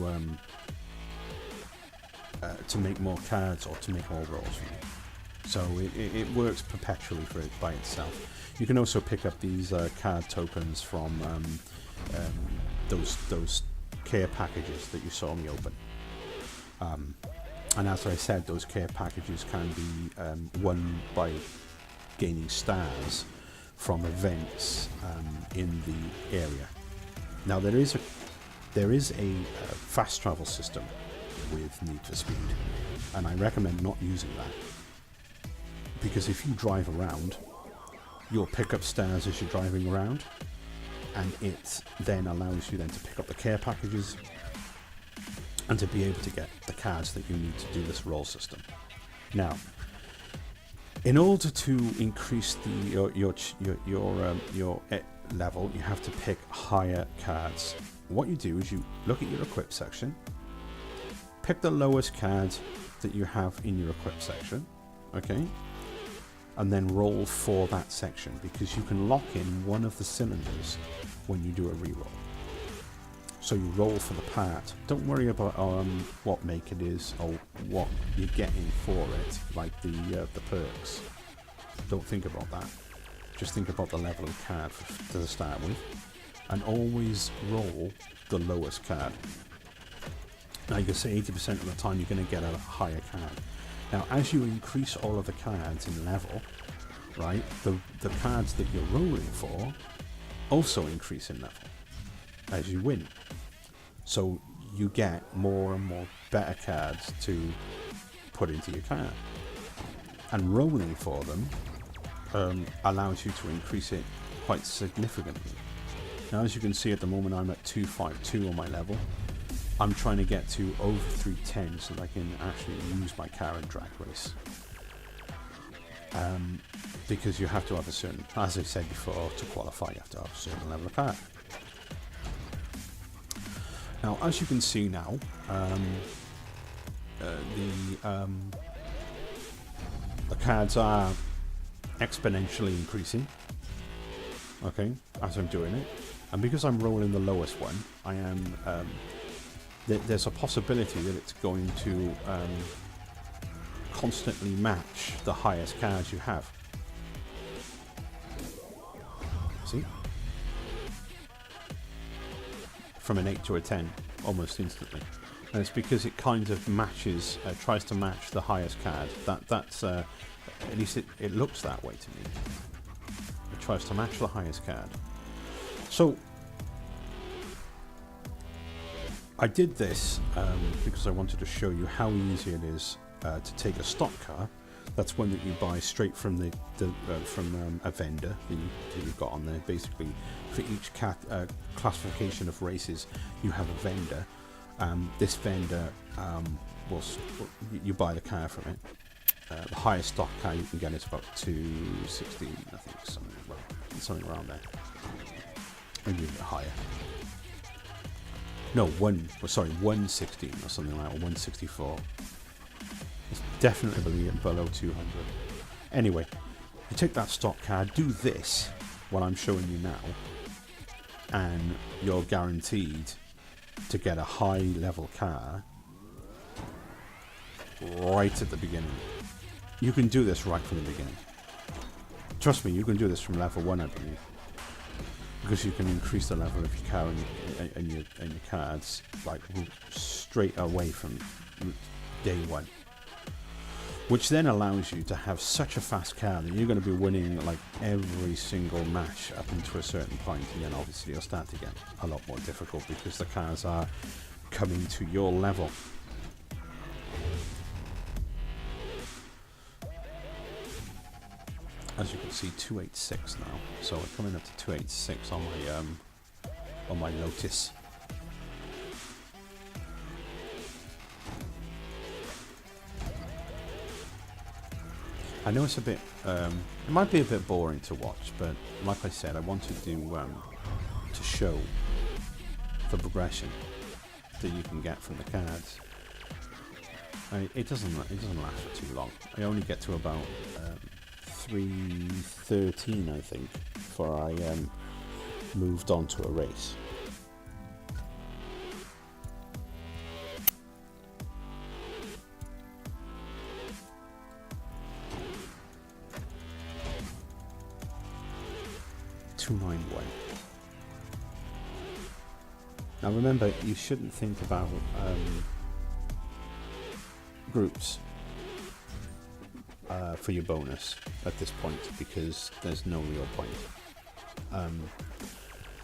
make more cards or to make more rolls for you. So it works perpetually for it by itself. You can also pick up these card tokens from those care packages that you saw me open. And as I said, those care packages can be won by gaining stars from events in the area. Now there is a fast travel system with Need for Speed, and I recommend not using that, because if you drive around, you'll pick up stars as you're driving around, and it then allows you then to pick up the care packages and to be able to get the cards that you need to do this roll system. Now, in order to increase your level, you have to pick higher cards. What you do is you look at your equip section, pick the lowest card that you have in your equip section, okay, and then roll for that section, because you can lock in one of the cylinders when you do a reroll. So you roll for the part. Don't worry about what make it is or what you're getting for it, like the perks. Don't think about that. Just think about the level of card to start with, and always roll the lowest card. Now you can say 80% of the time you're going to get a higher card. Now as you increase all of the cards in level, right, the cards that you're rolling for also increase in level as you win. So you get more and more better cards to put into your card. And rolling for them allows you to increase it quite significantly. Now as you can see at the moment I'm at 252 on my level. I'm trying to get to over 310 so that I can actually use my car in drag race. Because you have to have a certain, as I said before, to qualify you have to have a certain level of car. Now as you can see now, the cards are exponentially increasing, okay, as I'm doing it. And because I'm rolling the lowest one, I am there's a possibility that it's going to constantly match the highest cards you have. See? From an 8 to a 10, almost instantly. And it's because it kind of matches, tries to match the highest card. That's at least it looks that way to me. It tries to match the highest card. So I did this because I wanted to show you how easy it is to take a stock car. That's one that you buy straight from from a vendor that you've got on there. Basically, for each classification of races, you have a vendor. This vendor you buy the car from it. The highest stock car you can get is about 216, I think, something around there. Maybe a bit higher. No, 116 or something like that, or 164. It's definitely below 200. Anyway, you take that stock card, do this, what I'm showing you now, and you're guaranteed to get a high level car right at the beginning. You can do this right from the beginning. Trust me, you can do this from level 1, I believe. Because you can increase the level of your car and your cards like straight away from day 1, which then allows you to have such a fast car that you're going to be winning like every single match up until a certain point, and then obviously you'll start to get a lot more difficult because the cars are coming to your level. As you can see, 286 now, so we're coming up to 286 on on my Lotus. I know it's a bit, it might be a bit boring to watch, but like I said, I wanted to show the progression that you can get from the cards. It doesn't last for too long. I only get to about 3:13, I think, before I moved on to a race. Now remember, you shouldn't think about groups for your bonus at this point, because there's no real point.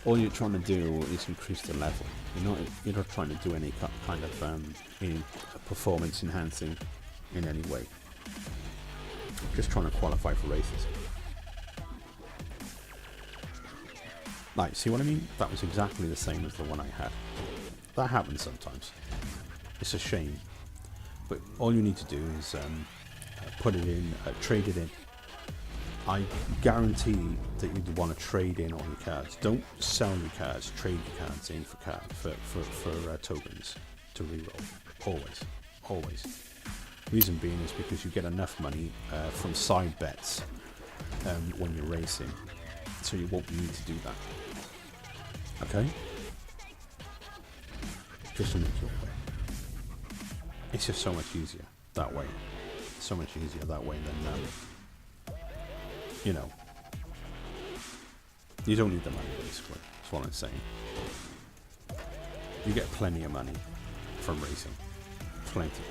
All you're trying to do is increase the level. You're not trying to do any kind of any performance enhancing in any way. Just trying to qualify for races. Like, see what I mean? That was exactly the same as the one I had. That happens sometimes. It's a shame. But all you need to do is put it in, trade it in. I guarantee that you'd want to trade in all your cards. Don't sell your cards, trade your cards in for tokens to reroll. Always. Reason being is because you get enough money from side bets when you're racing. So you won't need to do that. Okay? Just to make you aware. It's just so much easier that way. So much easier that way than, you know. You don't need the money, basically. That's what I'm saying. You get plenty of money from racing. Plenty.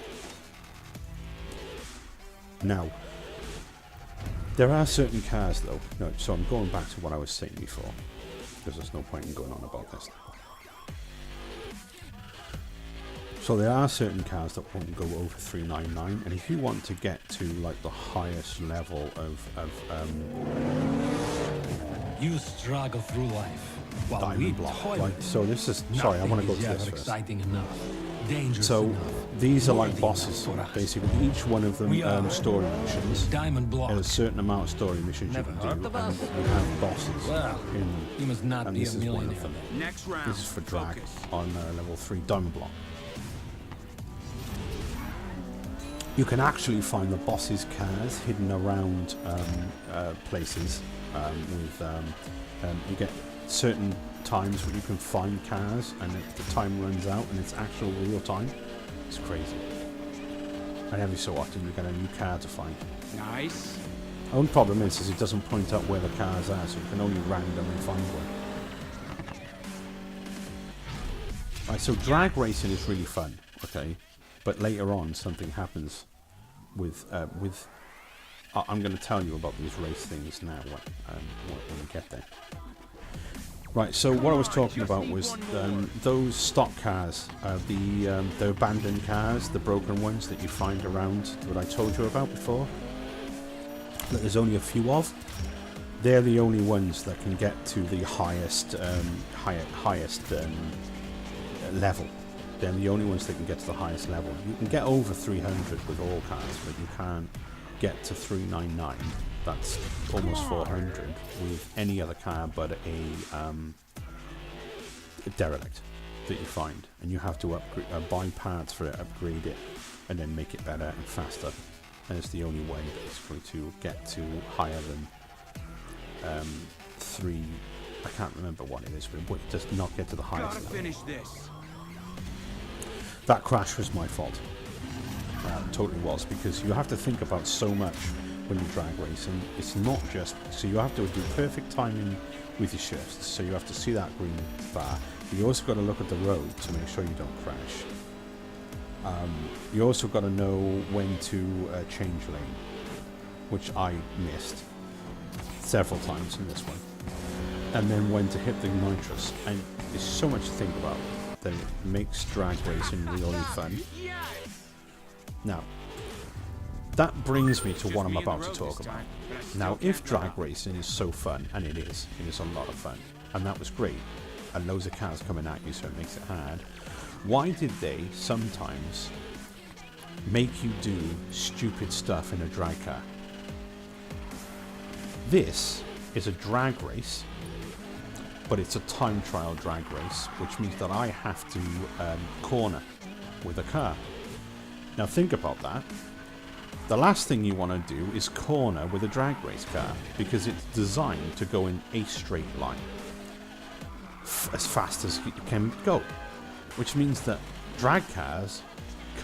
Now, there are certain cars, though. No, so I'm going back to what I was saying before, because there's no point in going on about this. So there are certain cars that won't go over 399, and if you want to get to like the highest level of you struggle through life while we diamond block, toil. right? So this is sorry, I want to go to this first. Exciting enough. Dangerous So enough. these are like Worthy bosses, enough for us. basically. Each one of them We are story missions. Diamond block. There's a certain amount of story missions Never you heard can do, of and us? you have bosses Well, you must not and be this a is one millionaire. of them. Next round. This is for drag Focus. on level 3 diamond block. You can actually find the boss's cars hidden around places. You get certain times where you can find cars, and the time runs out, and it's actual real time. It's crazy. And every so often you get a new car to find. Nice. Only problem is it doesn't point out where the cars are, so you can only randomly find one. Right, so drag racing is really fun, okay? But later on, something happens with I'm going to tell you about these race things now when we get there. Right, so what I was talking about was those stock cars, the abandoned cars, the broken ones that you find around that I told you about before, that there's only a few of. They're the only ones that can get to the highest level. They're the only ones that can get to the highest level. You can get over 300 with all cars, but you can't get to 399. That's almost 400 with any other car but a derelict that you find, and you have to buy parts for it, upgrade it, and then make it better and faster. And it's the only way basically to get to higher than 3. I can't remember what it is, but it does not get to the highest Gotta level. finish this. That crash was my fault. Totally was, because you have to think about so much when you drag racing. It's not just, so you have to do perfect timing with your shifts, so you have to see that green bar. You also got to look at the road to make sure you don't crash. You also got to know when to change lane, which I missed several times in this one. And then when to hit the nitrous. And there's so much to think about that it makes drag racing really fun. Now, that brings me to what I'm about to talk about. Now, if drag racing is so fun, and it is a lot of fun, and that was great, and loads of cars coming at you, so it makes it hard. Why did they sometimes make you do stupid stuff in a drag car? This is a drag race, but it's a time trial drag race, which means that I have to corner with a car. Now think about that. The last thing you want to do is corner with a drag race car, because it's designed to go in a straight line as fast as it can go, which means that drag cars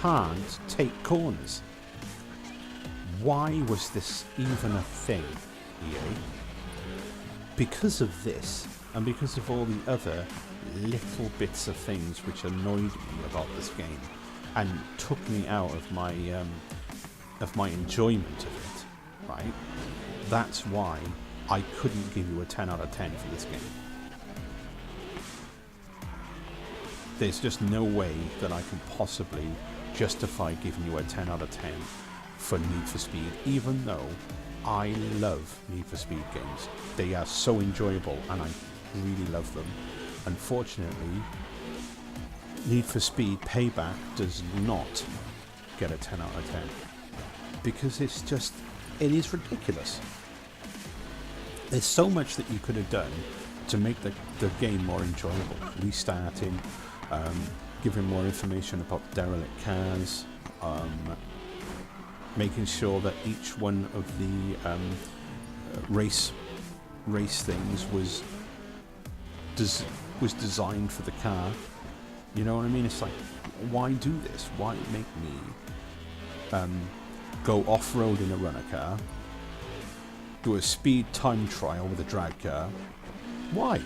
can't take corners. Why was this even a thing, EA? Because of this, and because of all the other little bits of things which annoyed me about this game and took me out of my enjoyment of it, right? That's why I couldn't give you a 10 out of 10 for this game. There's just no way that I can possibly justify giving you a 10 out of 10 for Need for Speed, even though I love Need for Speed games. They are so enjoyable and I really love them. Unfortunately, Need for Speed Payback does not get a 10 out of 10 because it is ridiculous. There's so much that you could have done to make the game more enjoyable. Restarting, giving more information about derelict cars, making sure that each one of the race things was designed for the car. You know what I mean? It's like, why do this? Why make me go off-road in a runner car, do a speed time trial with a drag car? Why?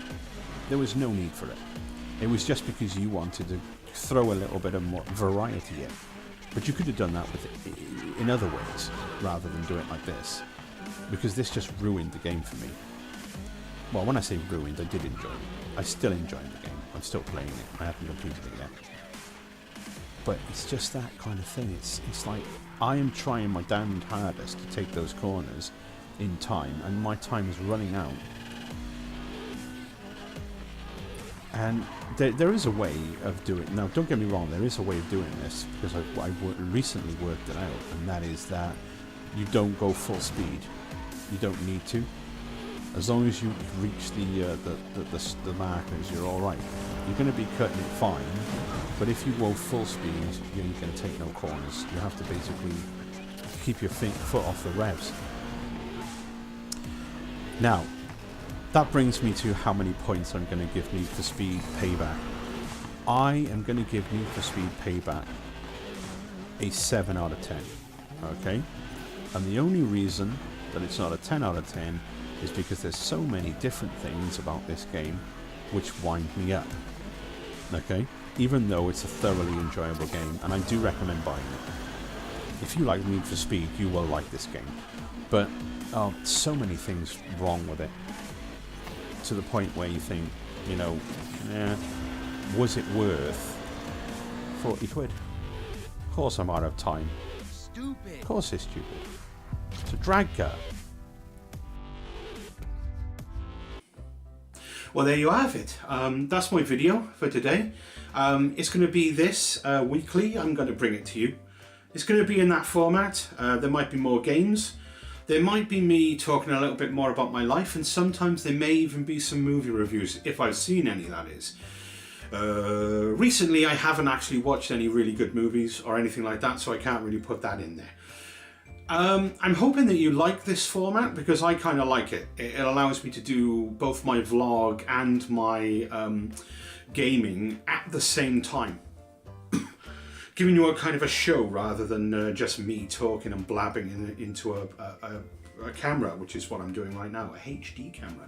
There was no need for it. It was just because you wanted to throw a little bit of more variety in. But you could have done that in other ways, rather than do it like this. Because this just ruined the game for me. Well, when I say ruined, I did enjoy it. I still enjoy the game. I'm still playing it. I haven't completed it yet. But it's just that kind of thing. It's like, I am trying my damned hardest to take those corners in time, and my time is running out. And there is a way of doing it. Now, don't get me wrong, there is a way of doing this, because I recently worked it out, and that is that you don't go full speed. You don't need to. As long as you reach the markers, you're alright. You're going to be cutting it fine, but if you go full speed, you ain't going to take no corners. You have to basically keep your foot off the revs. Now, that brings me to how many points I'm going to give Need for Speed Payback. I am going to give Need for Speed Payback a 7 out of 10. Okay? And the only reason that it's not a 10 out of 10 is because there's so many different things about this game which wind me up. Okay? Even though it's a thoroughly enjoyable game, and I do recommend buying it. If you like Need for Speed, you will like this game. But so many things wrong with it. To the point where you think, you know, was it worth 40 quid? Of course I'm out of time. Stupid. Of course it's stupid. It's a drag car. Well, there you have it. That's my video for today. It's going to be this weekly. I'm going to bring it to you. It's going to be in that format. There might be more games. There might be me talking a little bit more about my life, and sometimes there may even be some movie reviews, if I've seen any, that is. Recently, I haven't actually watched any really good movies or anything like that, so I can't really put that in there. I'm hoping that you like this format, because I kind of like it. It allows me to do both my vlog and my gaming at the same time. Giving you a kind of a show rather than just me talking and blabbing into a camera, which is what I'm doing right now, a HD camera.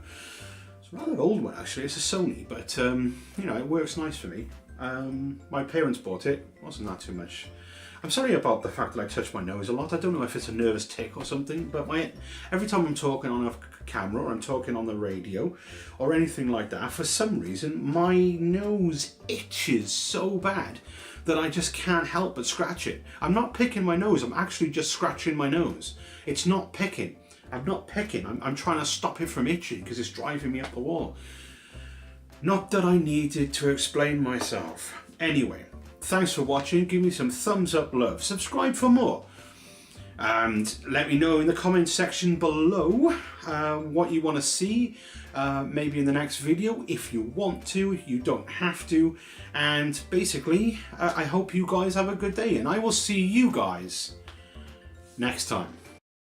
It's a rather old one actually, it's a Sony, but you know, it works nice for me. My parents bought it, wasn't that too much. I'm sorry about the fact that I touch my nose a lot. I don't know if it's a nervous tick or something, but every time I'm talking on a camera or I'm talking on the radio or anything like that, for some reason my nose itches so bad that I just can't help but scratch it. I'm not picking my nose, I'm actually just scratching my nose. It's not picking. I'm not picking. I'm trying to stop it from itching because it's driving me up the wall. Not that I needed to explain myself. Anyway, thanks for watching. Give me some thumbs up love. Subscribe for more. And let me know in the comments section below what you want to see, maybe in the next video if you want to. You don't have to. And basically, I hope you guys have a good day, and I will see you guys next time.